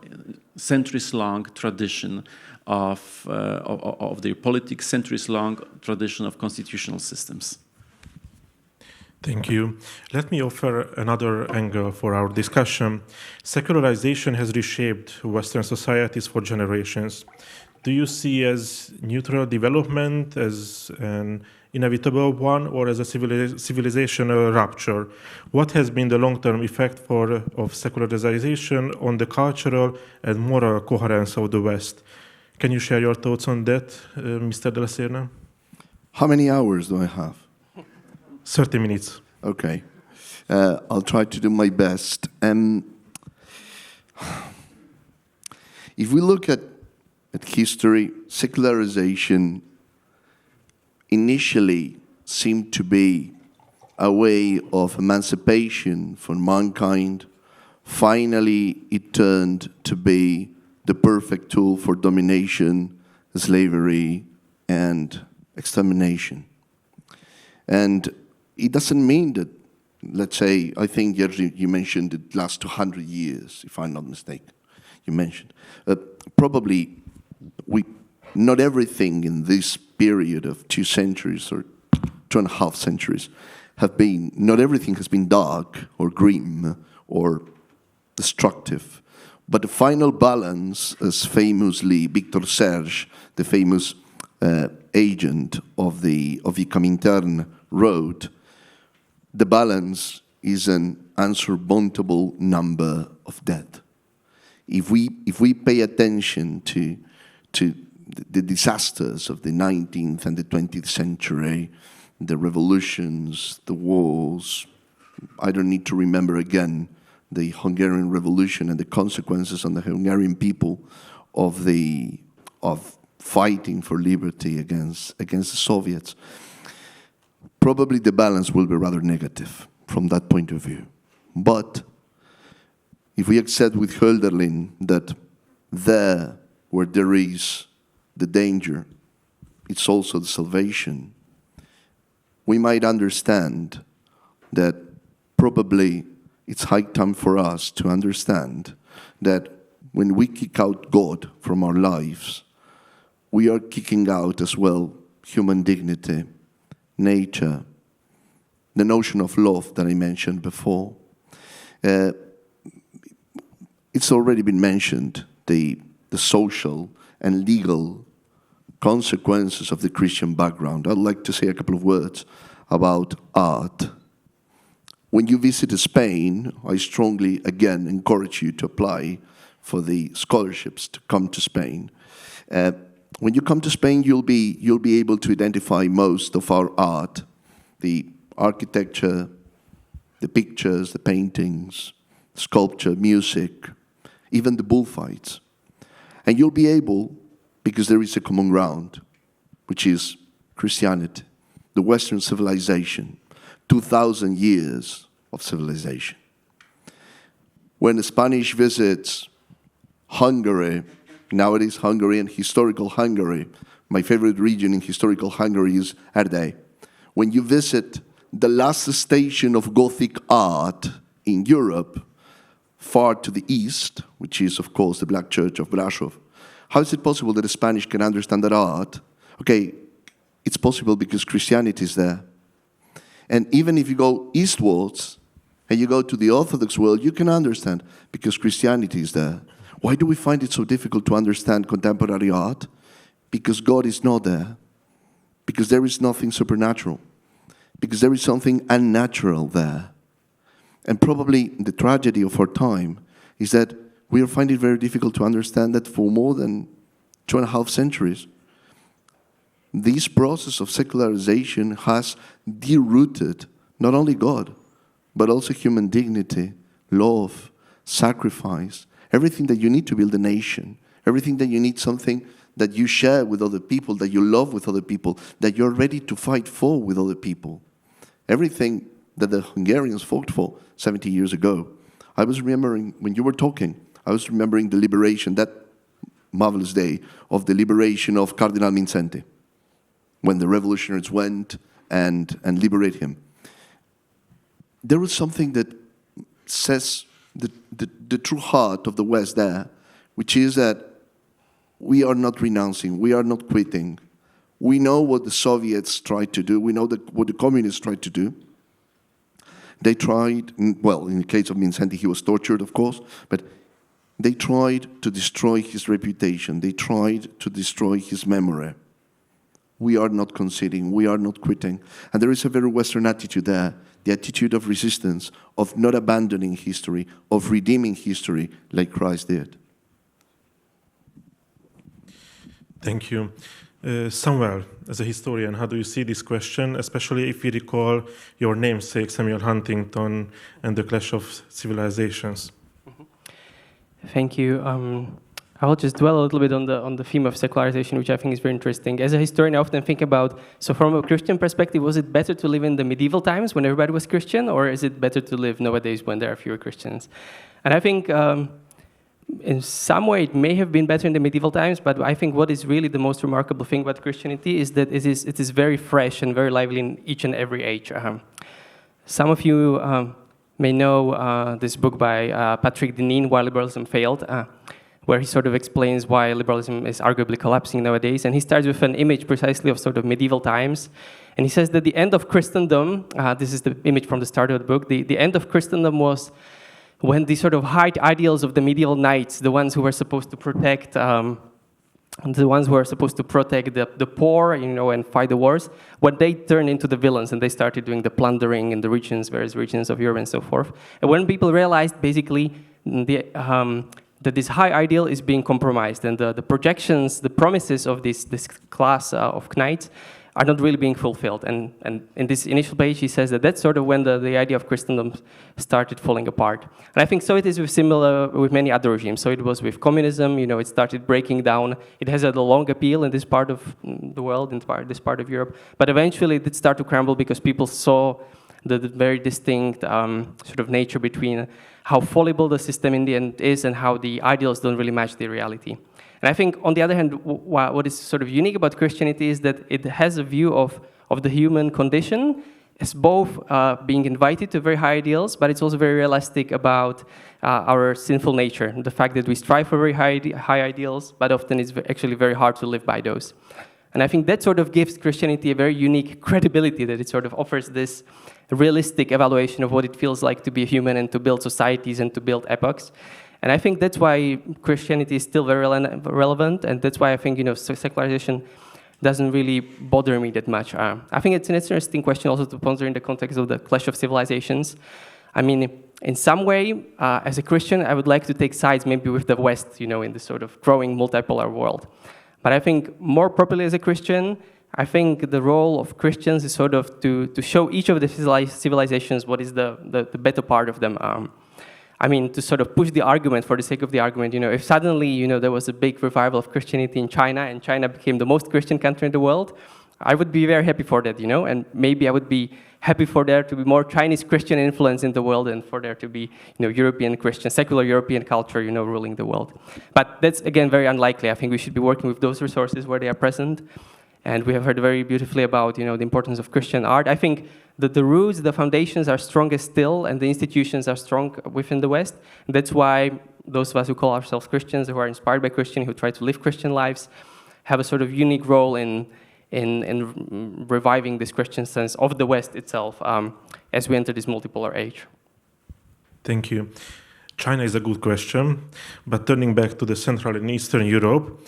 centuries-long tradition of their politics, centuries-long tradition of constitutional systems. Thank you. Let me offer another angle for our discussion. Secularization has reshaped Western societies for generations. Do you see as neutral development, as an inevitable one, or as a civilizational rupture? What has been the long-term effect of secularization on the cultural and moral coherence of the West? Can you share your thoughts on that, Mr. De La Serna? How many hours do I have? 30 minutes. Okay. I'll try to do my best. If we look at history, secularization initially seemed to be a way of emancipation for mankind. Finally, it turned to be the perfect tool for domination, slavery, and extermination. And it doesn't mean that, let's say, I think Jerzy, you mentioned the last 200 years, if I'm not mistaken, you mentioned. Probably, not everything in this period of 2 centuries or 2.5 centuries not everything has been dark or grim or destructive. But the final balance, as famously Victor Serge, the famous agent of the Comintern, wrote, the balance is an unsurmountable number of death. If we pay attention to the disasters of the 19th and the 20th century, the revolutions, the wars, I don't need to remember again the Hungarian Revolution and the consequences on the Hungarian people of fighting for liberty against the Soviets. Probably the balance will be rather negative from that point of view. But if we accept with Hölderlin that there where there is the danger, it's also the salvation, we might understand that probably it's high time for us to understand that when we kick out God from our lives, we are kicking out as well human dignity, nature, the notion of love that I mentioned before. It's already been mentioned, the social and legal consequences of the Christian background. I'd like to say a couple of words about art. When you visit Spain, I strongly, again, encourage you to apply for the scholarships to come to Spain. When you come to Spain, you'll be able to identify most of our art, the architecture, the pictures, the paintings, sculpture, music, even the bullfights. And you'll be able, because there is a common ground, which is Christianity, the Western civilization, 2,000 years of civilization. When the Spanish visits Hungary, nowadays Hungary and historical Hungary, my favorite region in historical Hungary is Erdély. When you visit the last station of Gothic art in Europe, far to the east, which is, of course, the Black Church of Brasov, how is it possible that the Spanish can understand that art? Okay, it's possible because Christianity is there. And even if you go eastwards and you go to the Orthodox world, you can understand because Christianity is there. Why do we find it so difficult to understand contemporary art? Because God is not there. Because there is nothing supernatural. Because there is something unnatural there. And probably the tragedy of our time is that we are finding it very difficult to understand that for more than 2.5 centuries, this process of secularization has derooted not only God, but also human dignity, love, sacrifice, everything that you need to build a nation, everything that you need, something that you share with other people, that you love with other people, that you're ready to fight for with other people. Everything that the Hungarians fought for 70 years ago. I was remembering, when you were talking, I was remembering the liberation, that marvelous day of the liberation of Cardinal Mindszenty, when the revolutionaries went and liberated him. there is something that says the true heart of the West there, which is that we are not renouncing, we are not quitting. We know what the Soviets tried to do, we know what the communists tried to do. They tried, well, in the case of Minsanti, he was tortured, of course, but they tried to destroy his reputation. They tried to destroy his memory. We are not conceding, we are not quitting. And there is a very Western attitude there, the attitude of resistance, of not abandoning history, of redeeming history like Christ did. Thank you. Samuel, as a historian, how do you see this question, especially if you recall your namesake, Samuel Huntington, and the clash of civilizations? Thank you. I will just dwell a little bit on the theme of secularization, which I think is very interesting. As a historian, I often think about, so from a Christian perspective, was it better to live in the medieval times when everybody was Christian, or is it better to live nowadays when there are fewer Christians? And I think in some way it may have been better in the medieval times, but I think what is really the most remarkable thing about Christianity is that it is very fresh and very lively in each and every age. Some of you may know this book by Patrick Deneen, Why Liberalism Failed, where he sort of explains why liberalism is arguably collapsing nowadays. And he starts with an image precisely of sort of medieval times. And he says that the end of Christendom, this is the image from the start of the book, the end of Christendom was when the sort of high ideals of the medieval knights, the ones who were supposed to protect the poor, and fight the wars, when they turned into the villains and they started doing the plundering in the various regions of Europe and so forth. And when people realized basically that this high ideal is being compromised and the projections, the promises of this class of knights are not really being fulfilled. And in this initial page, he says that that's sort of when the idea of Christendom started falling apart. And I think so it is with many other regimes. So it was with communism, it started breaking down. It has had a long appeal in this part of the world, in this part of Europe. But eventually it did start to crumble because people saw the very distinct sort of nature between how fallible the system in the end is and how the ideals don't really match the reality. And I think, on the other hand, what is sort of unique about Christianity is that it has a view of the human condition as both being invited to very high ideals, but it's also very realistic about our sinful nature, the fact that we strive for very high ideals, but often it's actually very hard to live by those. And I think that sort of gives Christianity a very unique credibility, that it sort of offers this realistic evaluation of what it feels like to be a human and to build societies and to build epochs. And I think that's why Christianity is still very relevant, and that's why I think secularization doesn't really bother me that much. I think it's an interesting question also to ponder in the context of the clash of civilizations. I mean, in some way, as a Christian, I would like to take sides maybe with the West, in this sort of growing multipolar world. But I think more properly as a Christian, I think the role of Christians is sort of to show each of the civilizations what is the better part of them. To sort of push the argument for the sake of the argument, if suddenly, there was a big revival of Christianity in China and China became the most Christian country in the world, I would be very happy for that, and maybe I would be happy for there to be more Chinese Christian influence in the world and for there to be, European Christian, secular European culture, ruling the world. But that's, again, very unlikely. I think we should be working with those resources where they are present. And we have heard very beautifully about, the importance of Christian art. I think that the roots, the foundations are strongest still, and the institutions are strong within the West. And that's why those of us who call ourselves Christians, who are inspired by Christian, who try to live Christian lives, have a sort of unique role in reviving this Christian sense of the West itself as we enter this multipolar age. Thank you. China is a good question, but turning back to the Central and Eastern Europe,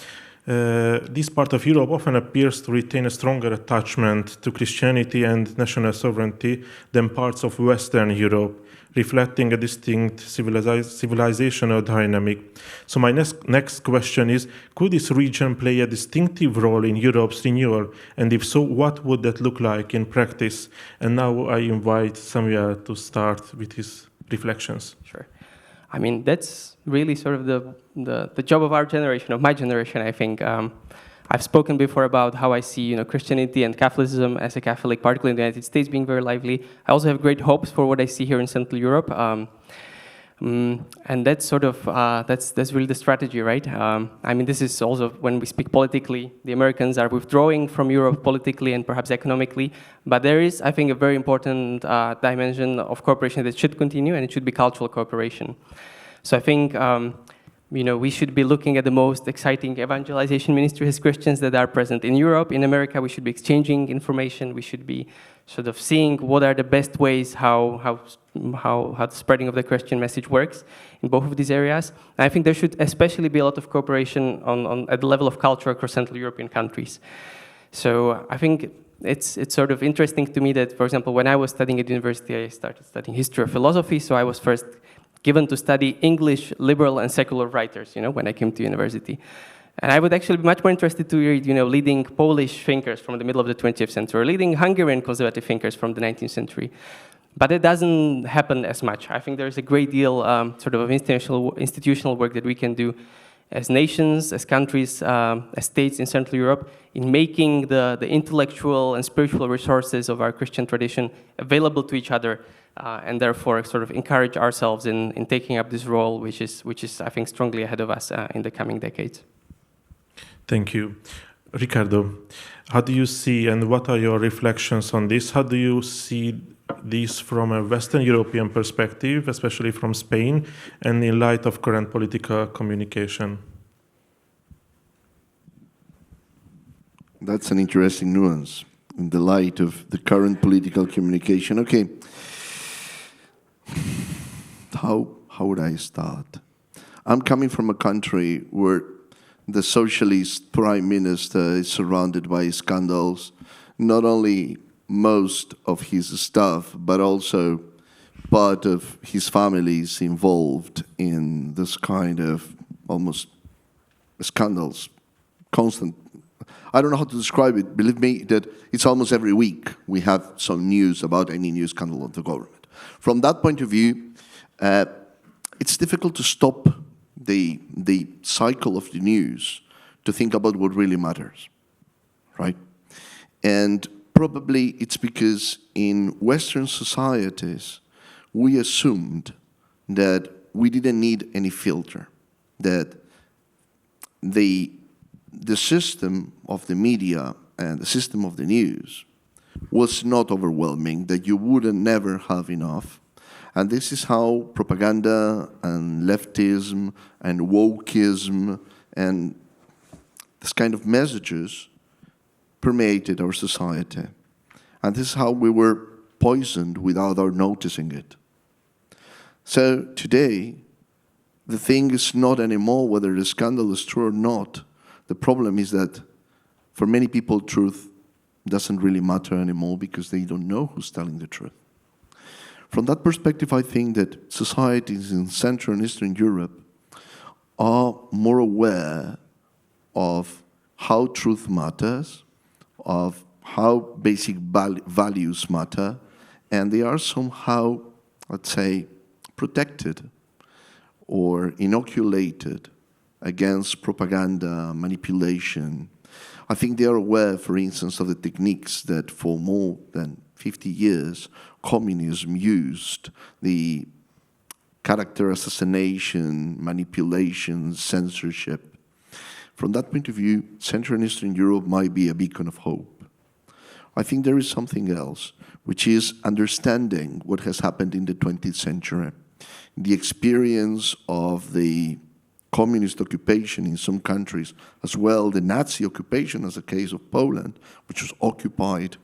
this part of Europe often appears to retain a stronger attachment to Christianity and national sovereignty than parts of Western Europe, reflecting a distinct civilizational dynamic. So my next question is, could this region play a distinctive role in Europe's renewal? And if so, what would that look like in practice? And now I invite Samuel to start with his reflections. Sure. That's really sort of the job of our generation, of my generation, I think. I've spoken before about how I see, Christianity and Catholicism as a Catholic, particularly in the United States, being very lively. I also have great hopes for what I see here in Central Europe. And that's sort of, that's really the strategy, right? I mean, this is also, when we speak politically, the Americans are withdrawing from Europe politically and perhaps economically, but there is, I think, a very important dimension of cooperation that should continue, and it should be cultural cooperation. So I think, we should be looking at the most exciting evangelization ministries as Christians that are present in Europe. In America, we should be exchanging information. We should be sort of seeing what are the best ways how the spreading of the Christian message works in both of these areas. And I think there should especially be a lot of cooperation at the level of culture across Central European countries. So I think it's sort of interesting to me that, for example, when I was studying at university, I started studying history or philosophy, so I was first given to study English, liberal, and secular writers, when I came to university. And I would actually be much more interested to read, leading Polish thinkers from the middle of the 20th century, or leading Hungarian conservative thinkers from the 19th century. But it doesn't happen as much. I think there's a great deal sort of institutional work that we can do as nations, as countries, as states in Central Europe, in making the intellectual and spiritual resources of our Christian tradition available to each other, and therefore sort of encourage ourselves in taking up this role, which is I think, strongly ahead of us in the coming decades. Thank you. Ricardo, how do you see, and what are your reflections on this? How do you see this from a Western European perspective, especially from Spain, and in light of current political communication? That's an interesting nuance in the light of the current political communication. Okay, how would I start? I'm coming from a country where the socialist prime minister is surrounded by scandals, not only most of his staff, but also part of his family is involved in this kind of almost scandals, constant. I don't know how to describe it. Believe me that it's almost every week we have some news about any new scandal of the government. From that point of view, it's difficult to stop the cycle of the news to think about what really matters, right? And probably it's because in Western societies, we assumed that we didn't need any filter, that the system of the media and the system of the news was not overwhelming, that you wouldn't never have enough. And this is how propaganda and leftism and wokeism and this kind of messages permeated our society. And this is how we were poisoned without our noticing it. So today, the thing is not anymore whether the scandal is true or not. The problem is that for many people, truth doesn't really matter anymore because they don't know who's telling the truth. From that perspective, I think that societies in Central and Eastern Europe are more aware of how truth matters, of how basic values matter, and they are somehow, let's say, protected or inoculated against propaganda, manipulation. I think they are aware, for instance, of the techniques that for more than 50 years, communism used, the character assassination, manipulation, censorship. From that point of view, Central and Eastern Europe might be a beacon of hope. I think there is something else, which is understanding what has happened in the 20th century, the experience of the communist occupation in some countries, as well the Nazi occupation, as the case of Poland, which was occupied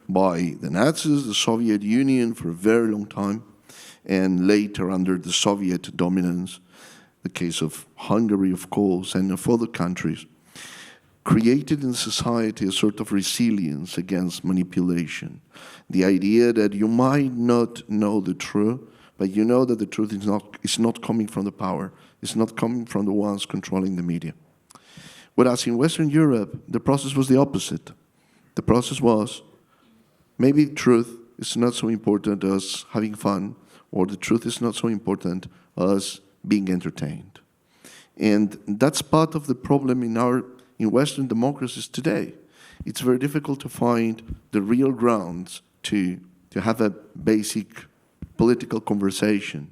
by the Nazis, the Soviet Union for a very long time, and later under the Soviet dominance, the case of Hungary, of course, and of other countries, created in society a sort of resilience against manipulation. The idea that you might not know the truth, but you know that the truth is not coming from the power, it's not coming from the ones controlling the media. Whereas in Western Europe, the process was the opposite. The process was, maybe truth is not so important as having fun, or the truth is not so important as being entertained. And that's part of the problem in Western democracies today. It's very difficult to find the real grounds to have a basic political conversation.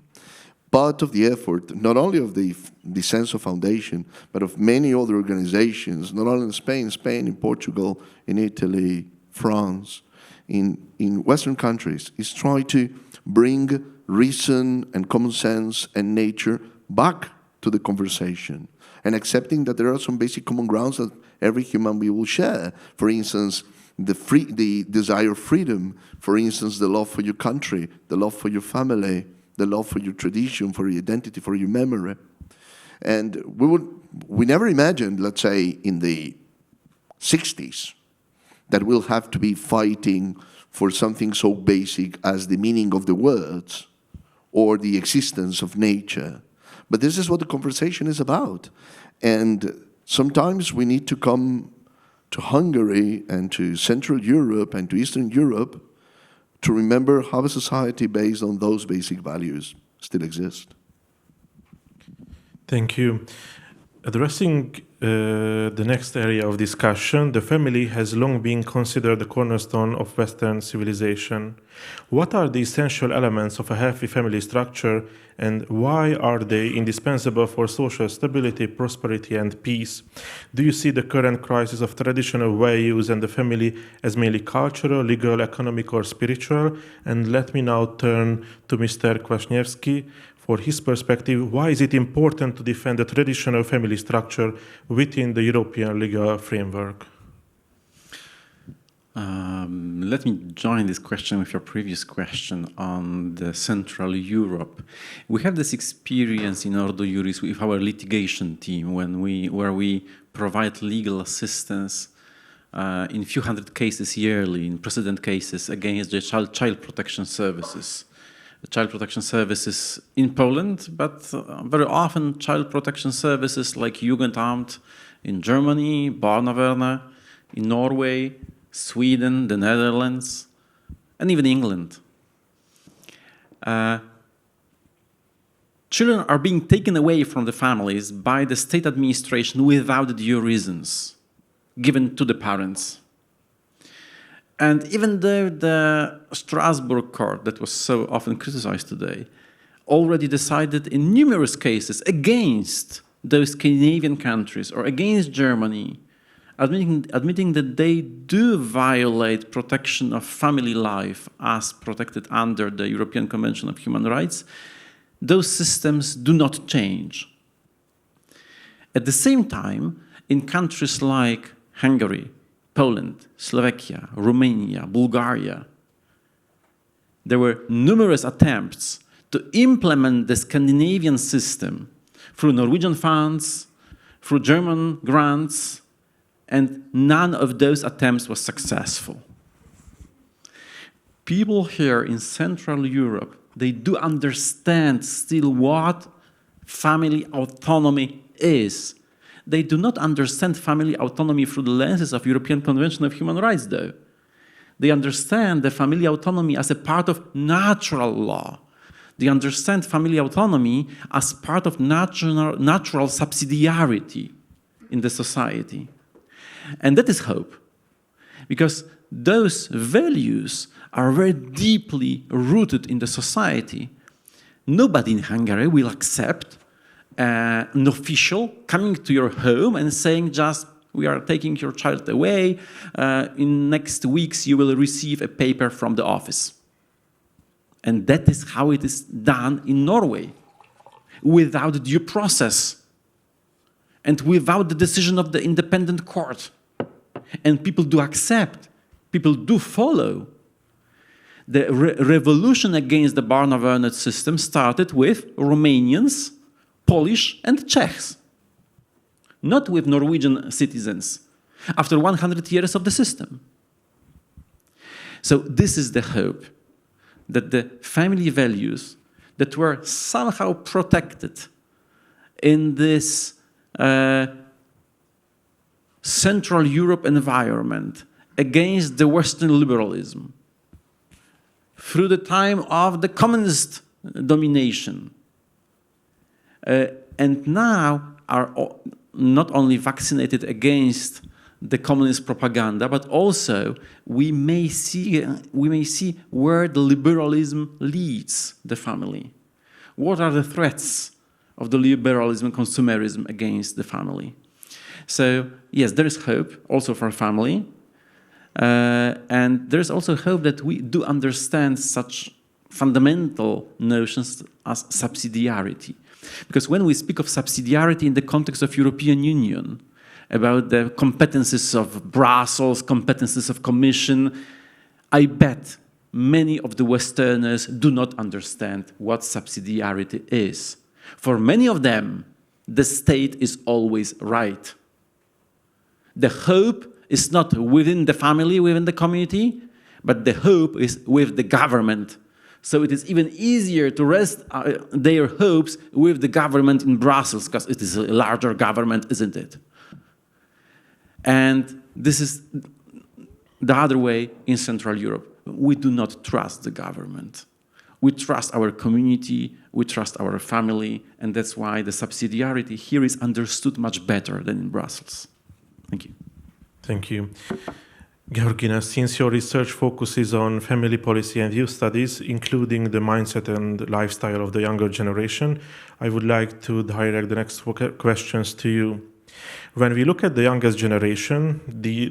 part of the effort, not only of the sense of foundation, but of many other organizations, not only in Spain, in Portugal, in Italy, France, in Western countries, is try to bring reason and common sense and nature back to the conversation, and accepting that there are some basic common grounds that every human being will share. For instance, the desire of freedom, for instance, the love for your country, the love for your family, the love for your tradition, for your identity, for your memory. And we never imagined, let's say, in the 60s, that we'll have to be fighting for something so basic as the meaning of the words or the existence of nature. But this is what the conversation is about. And sometimes we need to come to Hungary and to Central Europe and to Eastern Europe to remember how a society based on those basic values still exists. Thank you. Addressing the next area of discussion, the family has long been considered the cornerstone of Western civilization. What are the essential elements of a healthy family structure, and why are they indispensable for social stability, prosperity, and peace? Do you see the current crisis of traditional values and the family as mainly cultural, legal, economic, or spiritual? And let me now turn to Mr. Kwasniewski. For his perspective, why is it important to defend the traditional family structure within the European legal framework? Let me join this question with your previous question on the Central Europe. We have this experience in Ordo Juris with our litigation team where we provide legal assistance in a few hundred cases yearly, in precedent cases, against the child protection services. Child protection services in Poland, but very often child protection services like Jugendamt in Germany, Barneverne, in Norway, Sweden, the Netherlands, and even England. Children are being taken away from the families by the state administration without due reasons given to the parents. And even though the Strasbourg court, that was so often criticized today, already decided in numerous cases against those Scandinavian countries or against Germany, admitting that they do violate protection of family life as protected under the European Convention of Human Rights, those systems do not change. At the same time, in countries like Hungary, Poland, Slovakia, Romania, Bulgaria, there were numerous attempts to implement the Scandinavian system through Norwegian funds, through German grants, and none of those attempts was successful. People here in Central Europe, they do understand still what family autonomy is. They do not understand family autonomy through the lenses of European Convention of Human Rights, though. They understand the family autonomy as a part of natural law. They understand family autonomy as part of natural subsidiarity in the society. And that is hope, because those values are very deeply rooted in the society. Nobody in Hungary will accept an official coming to your home and saying just, we are taking your child away, in next weeks you will receive a paper from the office. And that is how it is done in Norway, without due process and without the decision of the independent court. And people do accept, people do follow. The revolution against the Barneverne system started with Romanians, Polish, and Czechs, not with Norwegian citizens, after 100 years of the system. So this is the hope, that the family values that were somehow protected in this Central Europe environment against the Western liberalism, through the time of the communist domination, and now are not only vaccinated against the communist propaganda, but also we may see where the liberalism leads the family, What are the threats of the liberalism and consumerism against the family? So, yes, there is hope also for family. And there's also hope that we do understand such fundamental notions as subsidiarity. Because when we speak of subsidiarity in the context of European Union, about the competences of Brussels, competences of Commission, I bet many of the Westerners do not understand what subsidiarity is. For many of them, the state is always right. The hope is not within the family, within the community, but the hope is with the government. So it is even easier to rest their hopes with the government in Brussels, because it is a larger government, isn't it? And this is the other way in Central Europe. We do not trust the government. We trust our community, we trust our family, and that's why the subsidiarity here is understood much better than in Brussels. Thank you. Thank you. Georgina, since your research focuses on family policy and youth studies, including the mindset and lifestyle of the younger generation, I would like to direct the next questions to you. When we look at the youngest generation,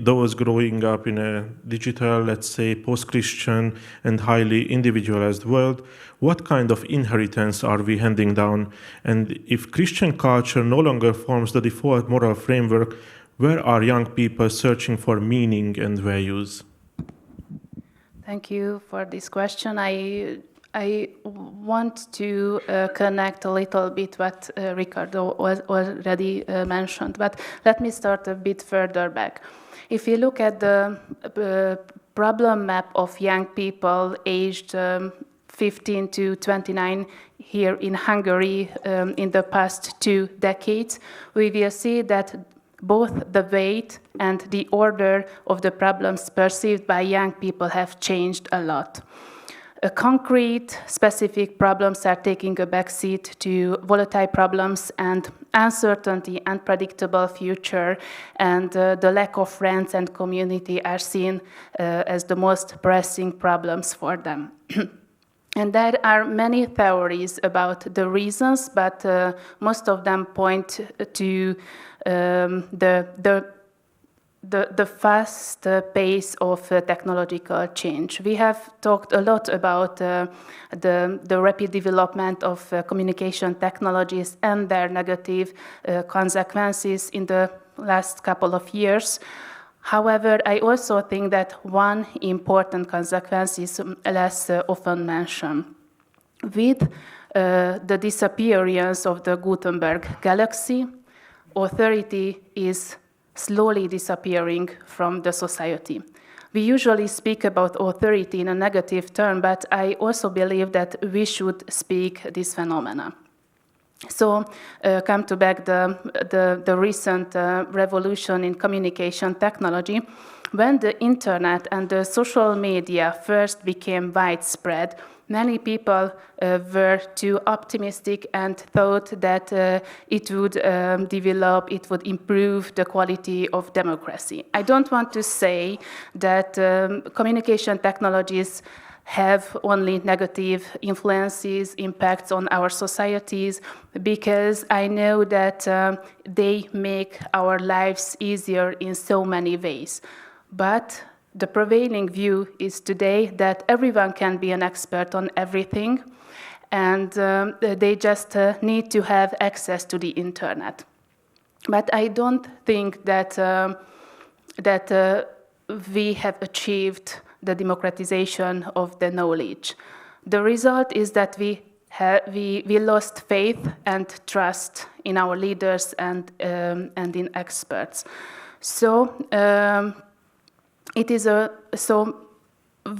those growing up in a digital, let's say, post-Christian and highly individualized world, what kind of inheritance are we handing down? And if Christian culture no longer forms the default moral framework, where are young people searching for meaning and values? Thank you for this question. I want to connect a little bit what Ricardo already mentioned, but let me start a bit further back. If you look at the problem map of young people aged 15 to 29 here in Hungary in the past 2 decades, we will see that both the weight and the order of the problems perceived by young people have changed a lot. Concrete, specific problems are taking a backseat to volatile problems, and uncertainty, unpredictable future, and the lack of friends and community are seen as the most pressing problems for them. And there are many theories about the reasons, but most of them point to the fast pace of technological change. We have talked a lot about the rapid development of communication technologies and their negative consequences in the last couple of years. However, I also think that one important consequence is less often mentioned. With the disappearance of the Gutenberg galaxy, authority is slowly disappearing from the society. We usually speak about authority in a negative term, but I also believe that we should speak this phenomena. So, come to back the recent revolution in communication technology. When the internet and the social media first became widespread, many people were too optimistic and thought that it would develop, it would improve the quality of democracy. I don't want to say that communication technologies have only negative influences, impacts on our societies, because I know that they make our lives easier in so many ways. But the prevailing view is today that everyone can be an expert on everything, and they just need to have access to the internet. But I don't think that we have achieved the democratization of the knowledge. The result is that we lost faith and trust in our leaders and in experts. So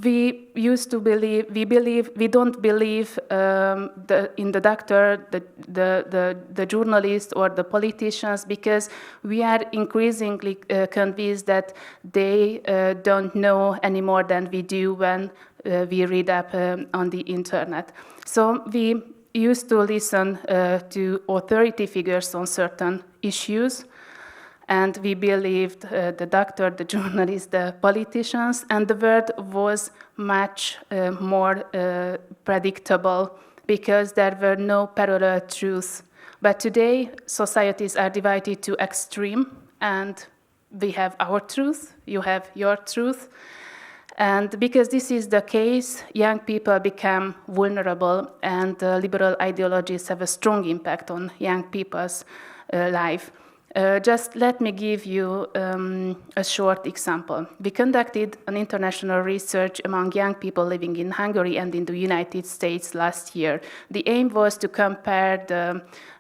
we used to believe. We don't believe in the doctor, the journalist, or the politicians, because we are increasingly convinced that they don't know any more than we do when we read up on the internet. So we used to listen to authority figures on certain issues, and we believed the doctor, the journalist, the politicians, and the world was much more predictable because there were no parallel truths. But today, societies are divided to extreme, and we have our truth, you have your truth. And because this is the case, young people become vulnerable, and liberal ideologies have a strong impact on young people's life. Just let me give you a short example. We conducted an international research among young people living in Hungary and in the United States last year. The aim was to compare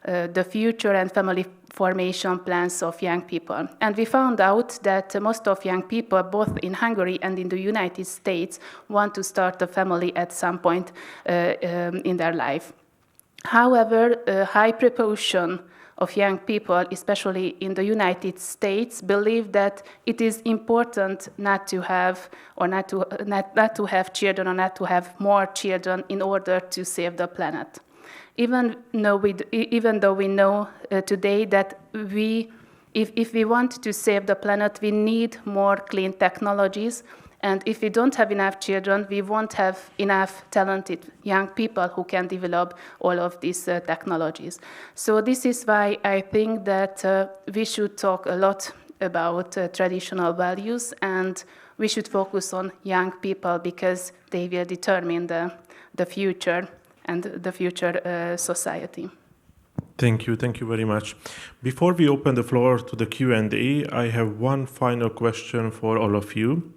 the future and family formation plans of young people. And we found out that most of young people, both in Hungary and in the United States, want to start a family at some point in their life. However, a high proportion of young people, especially in the United States, believe that it is important not to have children or not to have more children in order to save the planet. Even though we know today that if we want to save the planet, we need more clean technologies. And if we don't have enough children, we won't have enough talented young people who can develop all of these technologies. So this is why I think that we should talk a lot about traditional values, and we should focus on young people because they will determine the future and the future society. Thank you very much. Before we open the floor to the Q&A, I have one final question for all of you.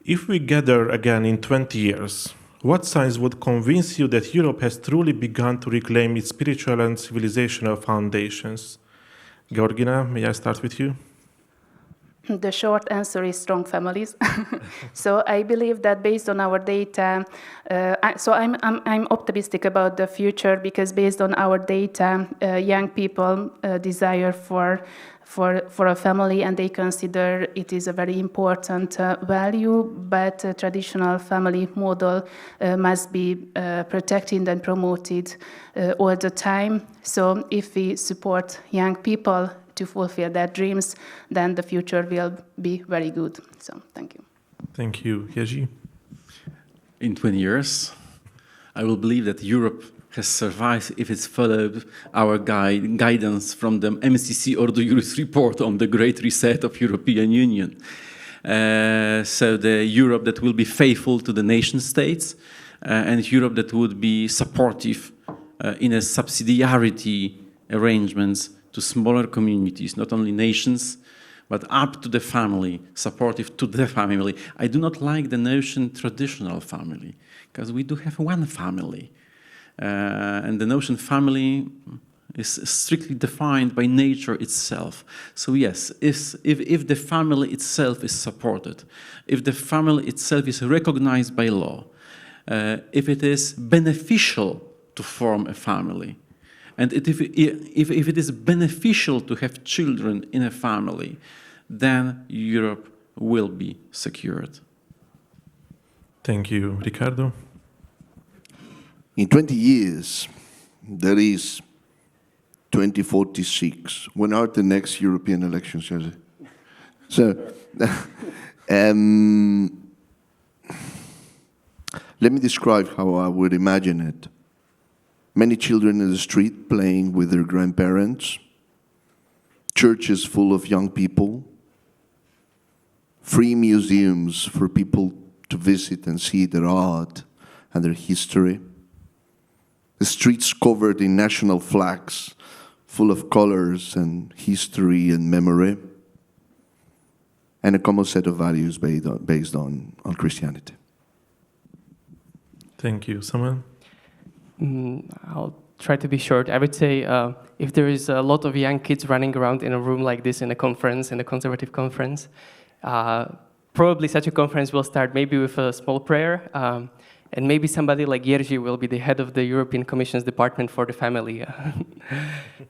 If we gather again in 20 years, what signs would convince you that Europe has truly begun to reclaim its spiritual and civilizational foundations? Georgina, may I start with you? The short answer is strong families. So I believe that based on our data, I'm optimistic about the future because based on our data, young people desire for a family, and they consider it is a very important value, but a traditional family model must be protected and promoted all the time. So if we support young people to fulfill their dreams, then the future will be very good. So thank you. Thank you. Jerzy? In 20 years, I will believe that Europe has survived if it's followed our guidance from the MCC or the Eurus report on the Great Reset of European Union. So the Europe that will be faithful to the nation states and Europe that would be supportive in a subsidiarity arrangements to smaller communities, not only nations, but up to the family, supportive to the family. I do not like the notion traditional family, because we do have one family. And the notion family is strictly defined by nature itself. So yes, if the family itself is supported, if the family itself is recognized by law, if it is beneficial to form a family, and if it is beneficial to have children in a family, then Europe will be secured. Thank you. Ricardo? In 20 years, that is 2046. When are the next European elections, Jerzy? So, let me describe how I would imagine it. Many children in the street playing with their grandparents, churches full of young people, free museums for people to visit and see their art and their history, the streets covered in national flags full of colors and history and memory, and a common set of values based on Christianity. Thank you. Samuel? I'll try to be short. I would say if there is a lot of young kids running around in a room like this in a conference, in a conservative conference, probably such a conference will start maybe with a small prayer, and maybe somebody like Jerzy will be the head of the European Commission's Department for the Family.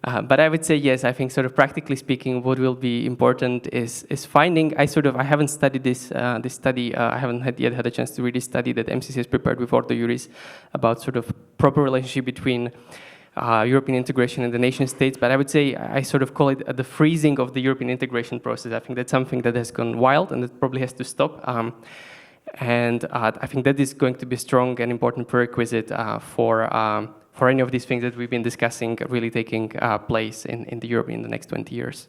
But I would say yes, I think sort of practically speaking, what will be important is finding, I haven't studied this study, I haven't yet had a chance to really study that MCC has prepared with Ordo Iuris about sort of proper relationship between European integration and the nation states, but I would say I sort of call it the freezing of the European integration process. I think that's something that has gone wild and that probably has to stop. And I think that is going to be a strong and important prerequisite for any of these things that we've been discussing really taking place in the Europe in the next 20 years.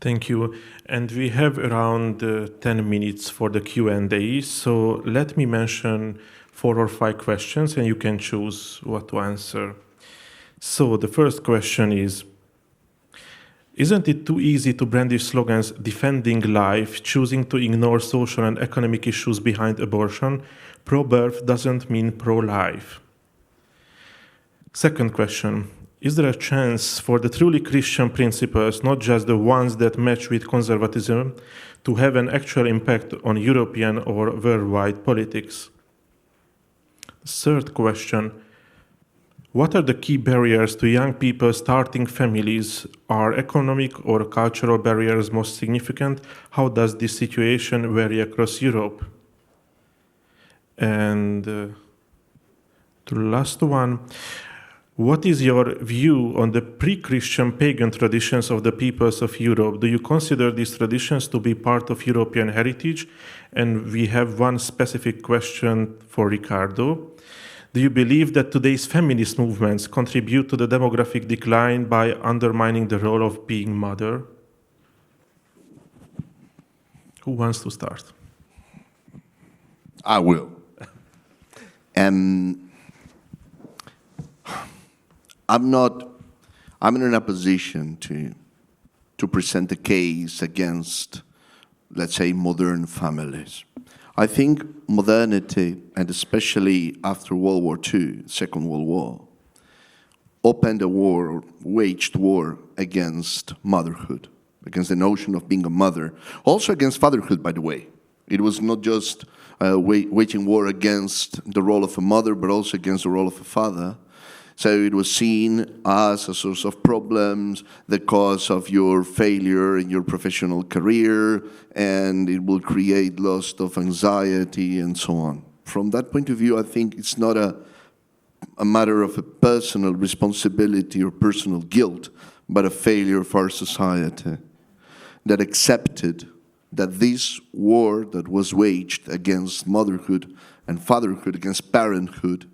Thank you. And we have around 10 minutes for the Q&A. So let me mention 4 or 5 questions and you can choose what to answer. So the first question is, isn't it too easy to brandish slogans defending life, choosing to ignore social and economic issues behind abortion? Pro-birth doesn't mean pro-life. Second question, is there a chance for the truly Christian principles, not just the ones that match with conservatism, to have an actual impact on European or worldwide politics? Third question, what are the key barriers to young people starting families? Are economic or cultural barriers most significant? How does this situation vary across Europe? And the last one, what is your view on the pre-Christian pagan traditions of the peoples of Europe? Do you consider these traditions to be part of European heritage? And we have one specific question for Ricardo. Do you believe that today's feminist movements contribute to the demographic decline by undermining the role of being mother? Who wants to start? I will. I'm in a position to present a case against, let's say, modern families. I think modernity, and especially after World War II, Second World War, opened a war, or waged war against motherhood, against the notion of being a mother, also against fatherhood, by the way. It was not just waging war against the role of a mother, but also against the role of a father. So it was seen as a source of problems, the cause of your failure in your professional career, and it will create loss of anxiety and so on. From that point of view, I think it's not a matter of a personal responsibility or personal guilt, but a failure of our society that accepted that this war that was waged against motherhood and fatherhood, against parenthood,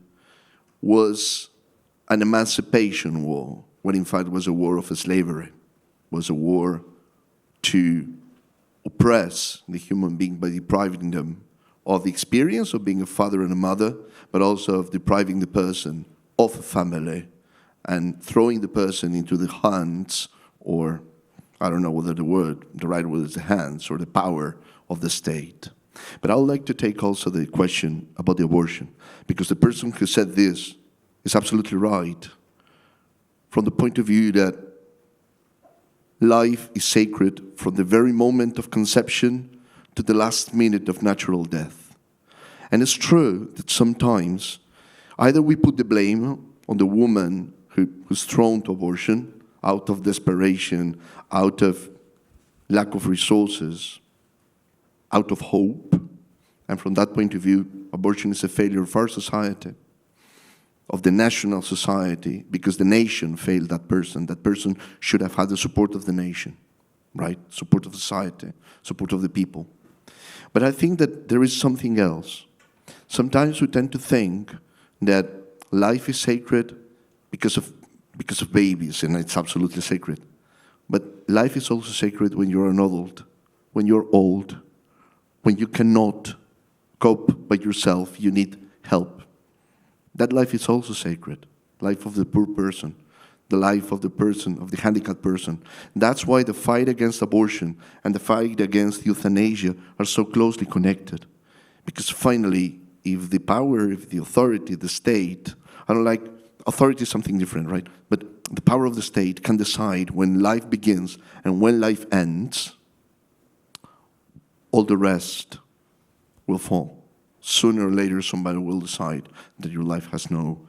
was an emancipation war, when in fact it was a war of slavery, was a war to oppress the human being by depriving them of the experience of being a father and a mother, but also of depriving the person of a family and throwing the person into the hands, or I don't know whether the right word is the hands or the power of the state. But I would like to take also the question about the abortion, because the person who said this is absolutely right from the point of view that life is sacred from the very moment of conception to the last minute of natural death. And it's true that sometimes either we put the blame on the woman who's thrown to abortion out of desperation, out of lack of resources, out of hope, and from that point of view, abortion is a failure of our society, of the national society, because the nation failed that person. That person should have had the support of the nation, right? Support of society, support of the people. But I think that there is something else. Sometimes we tend to think that life is sacred because of babies, and it's absolutely sacred. But life is also sacred when you're an adult, when you're old, when you cannot cope by yourself, you need help. That life is also sacred, life of the poor person, the life of the person, of the handicapped person. That's why the fight against abortion and the fight against euthanasia are so closely connected. Because finally, if the power, if the authority, the state, I don't like, authority is something different, right? But the power of the state can decide when life begins and when life ends, all the rest will fall. Sooner or later, somebody will decide that your life has no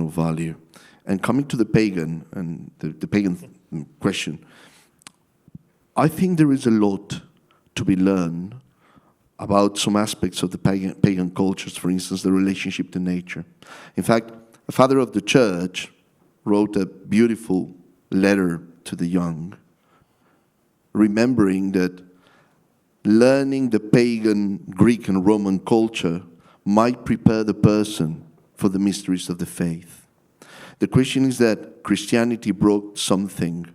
value. And coming to the pagan and the pagan question, I think there is a lot to be learned about some aspects of the pagan cultures, for instance, the relationship to nature. In fact, a father of the church wrote a beautiful letter to the young, remembering that learning the pagan Greek and Roman culture might prepare the person for the mysteries of the faith. The question is that Christianity brought something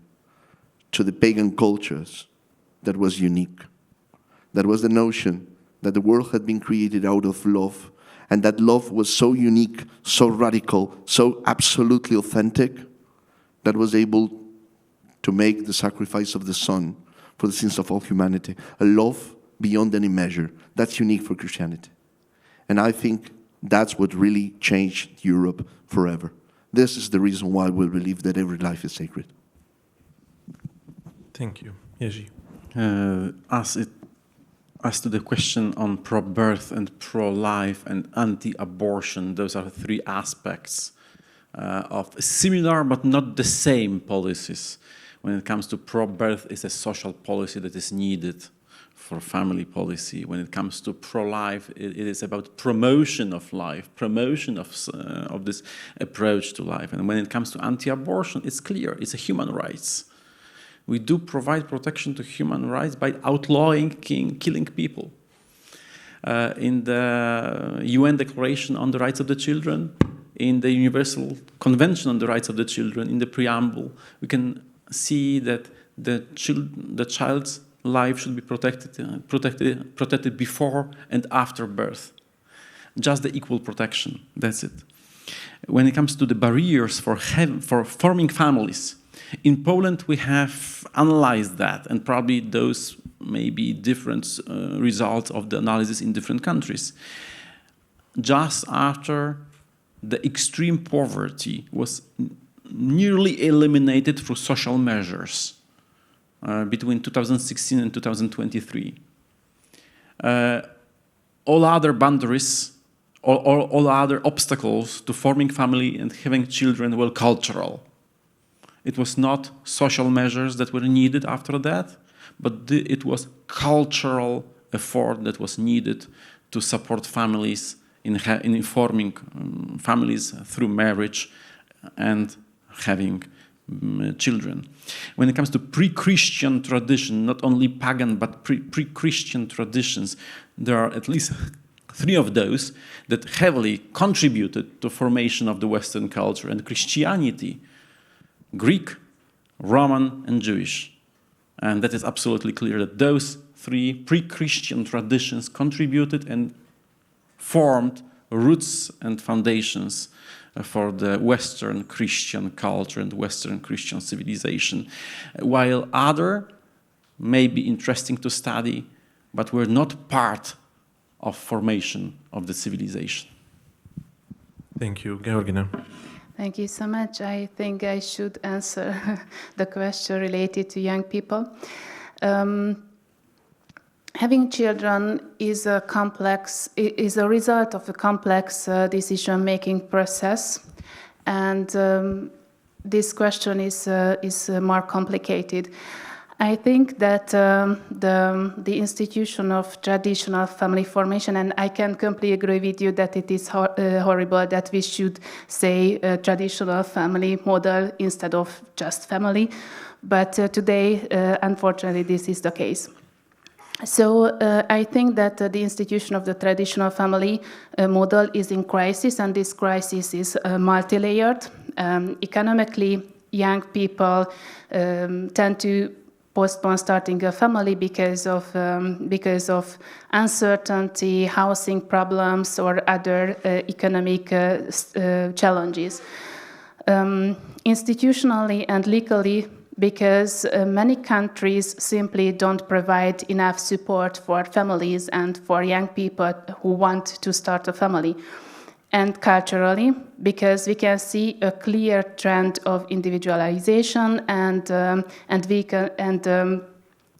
to the pagan cultures that was unique. That was the notion that the world had been created out of love, and that love was so unique, so radical, so absolutely authentic, that was able to make the sacrifice of the Son for the sins of all humanity. A love beyond any measure. That's unique for Christianity. And I think that's what really changed Europe forever. This is the reason why we believe that every life is sacred. Thank you. Jerzy. As to the question on pro-birth and pro-life and anti-abortion, those are three aspects of similar but not the same policies. When it comes to pro-birth, it's a social policy that is needed for family policy. When it comes to pro-life, it is about promotion of life, promotion of this approach to life. And when it comes to anti-abortion, it's clear, it's a human rights. We do provide protection to human rights by outlawing killing people. In the UN Declaration on the Rights of the Children, in the Universal Convention on the Rights of the Children, in the preamble, we can see that the child's life should be protected before and after birth. Just the equal protection, that's it. When it comes to the barriers for forming families, in Poland we have analyzed that, and probably those may be different results of the analysis in different countries. Just after the extreme poverty was nearly eliminated through social measures between 2016 and 2023. All other boundaries, all other obstacles to forming family and having children were cultural. It was not social measures that were needed after that, but it was cultural effort that was needed to support families in forming families through marriage and having children. When it comes to pre-Christian tradition, not only pagan but pre-Christian traditions, there are at least three of those that heavily contributed to formation of the Western culture and Christianity: Greek, Roman, and Jewish. And that is absolutely clear that those three pre-Christian traditions contributed and formed roots and foundations for the Western Christian culture and Western Christian civilization, while other may be interesting to study, but were not part of formation of the civilization. Thank you. Georgina. Thank you so much. I think I should answer the question related to young people. Having children is a result of a complex decision-making process, and this question is more complicated. I think that the institution of traditional family formation, and I can completely agree with you that it is horrible that we should say traditional family model instead of just family, but today, unfortunately, this is the case. So I think that the institution of the traditional family model is in crisis, and this crisis is multi-layered. Economically, young people tend to postpone starting a family because of uncertainty, housing problems, or other economic challenges. Institutionally and legally, because many countries simply don't provide enough support for families and for young people who want to start a family. And culturally, because we can see a clear trend of individualization and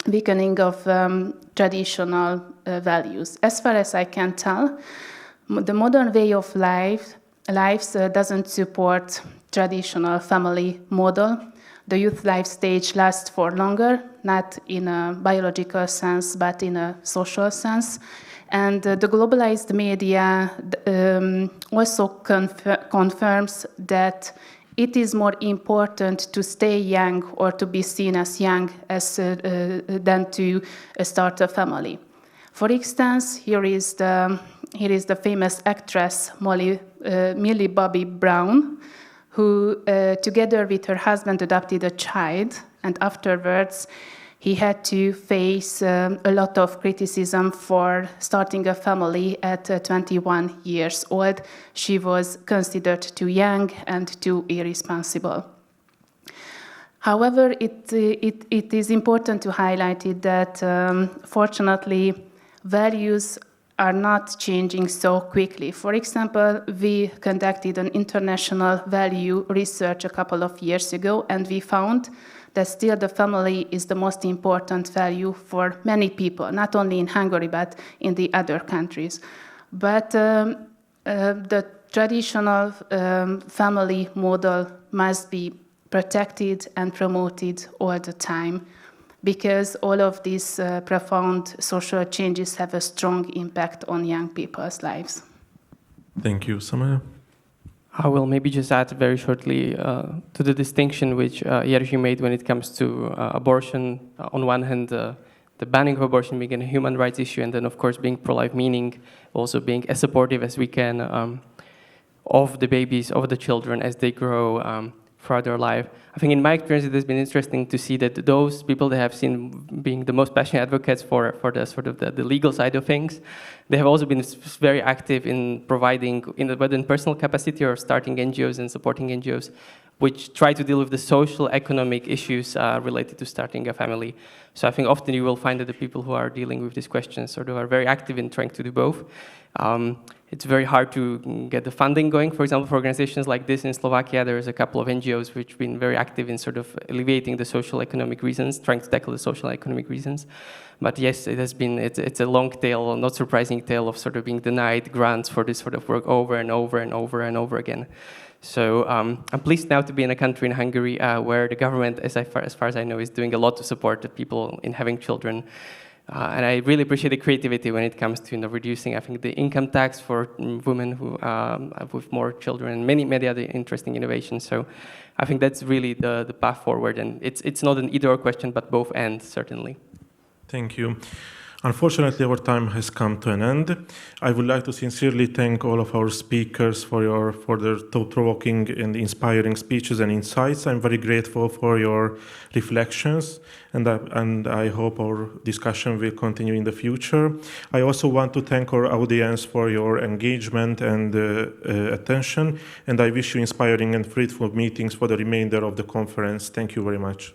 weakening of traditional values. As far as I can tell, the modern way of life doesn't support traditional family model. The youth life stage lasts for longer, not in a biological sense, but in a social sense. And the globalized media also confirms that it is more important to stay young or to be seen as young than to start a family. For instance, here is the famous actress Millie Bobby Brown, who together with her husband adopted a child, and afterwards he had to face a lot of criticism for starting a family at 21 years old. She was considered too young and too irresponsible. However, it is important to highlight it that fortunately values are not changing so quickly. For example, we conducted an international value research a couple of years ago, and we found that still the family is the most important value for many people, not only in Hungary, but in the other countries. But the traditional family model must be protected and promoted all the time, because all of these profound social changes have a strong impact on young people's lives. Thank you. Samaya? I will maybe just add very shortly to the distinction which Jerzy made when it comes to abortion. On one hand, the banning of abortion being a human rights issue, and then of course being pro-life, meaning also being as supportive as we can of the babies, of the children as they grow throughout their life. I think in my experience it has been interesting to see that those people that have seen being the most passionate advocates for the sort of the legal side of things, they have also been very active in providing, whether in personal capacity or starting NGOs and supporting NGOs, which try to deal with the social, economic issues related to starting a family. So I think often you will find that the people who are dealing with these questions sort of are very active in trying to do both. It's very hard to get the funding going. For example, for organizations like this in Slovakia, there is a couple of NGOs which have been very active in sort of alleviating the social economic reasons, trying to tackle the social economic reasons. But yes, it has been, it's a long tail, not surprising tale of sort of being denied grants for this sort of work over and over and over and over again. So I'm pleased now to be in a country in Hungary where the government, as far as I know, is doing a lot to support the people in having children. And I really appreciate the creativity when it comes to reducing, I think, the income tax for women who with more children, and many other interesting innovations. So I think that's really the path forward, and it's not an either-or question, but both and, certainly. Thank you. Unfortunately, our time has come to an end. I would like to sincerely thank all of our speakers for their thought-provoking and inspiring speeches and insights. I'm very grateful for your reflections, and I hope our discussion will continue in the future. I also want to thank our audience for your engagement and attention, and I wish you inspiring and fruitful meetings for the remainder of the conference. Thank you very much.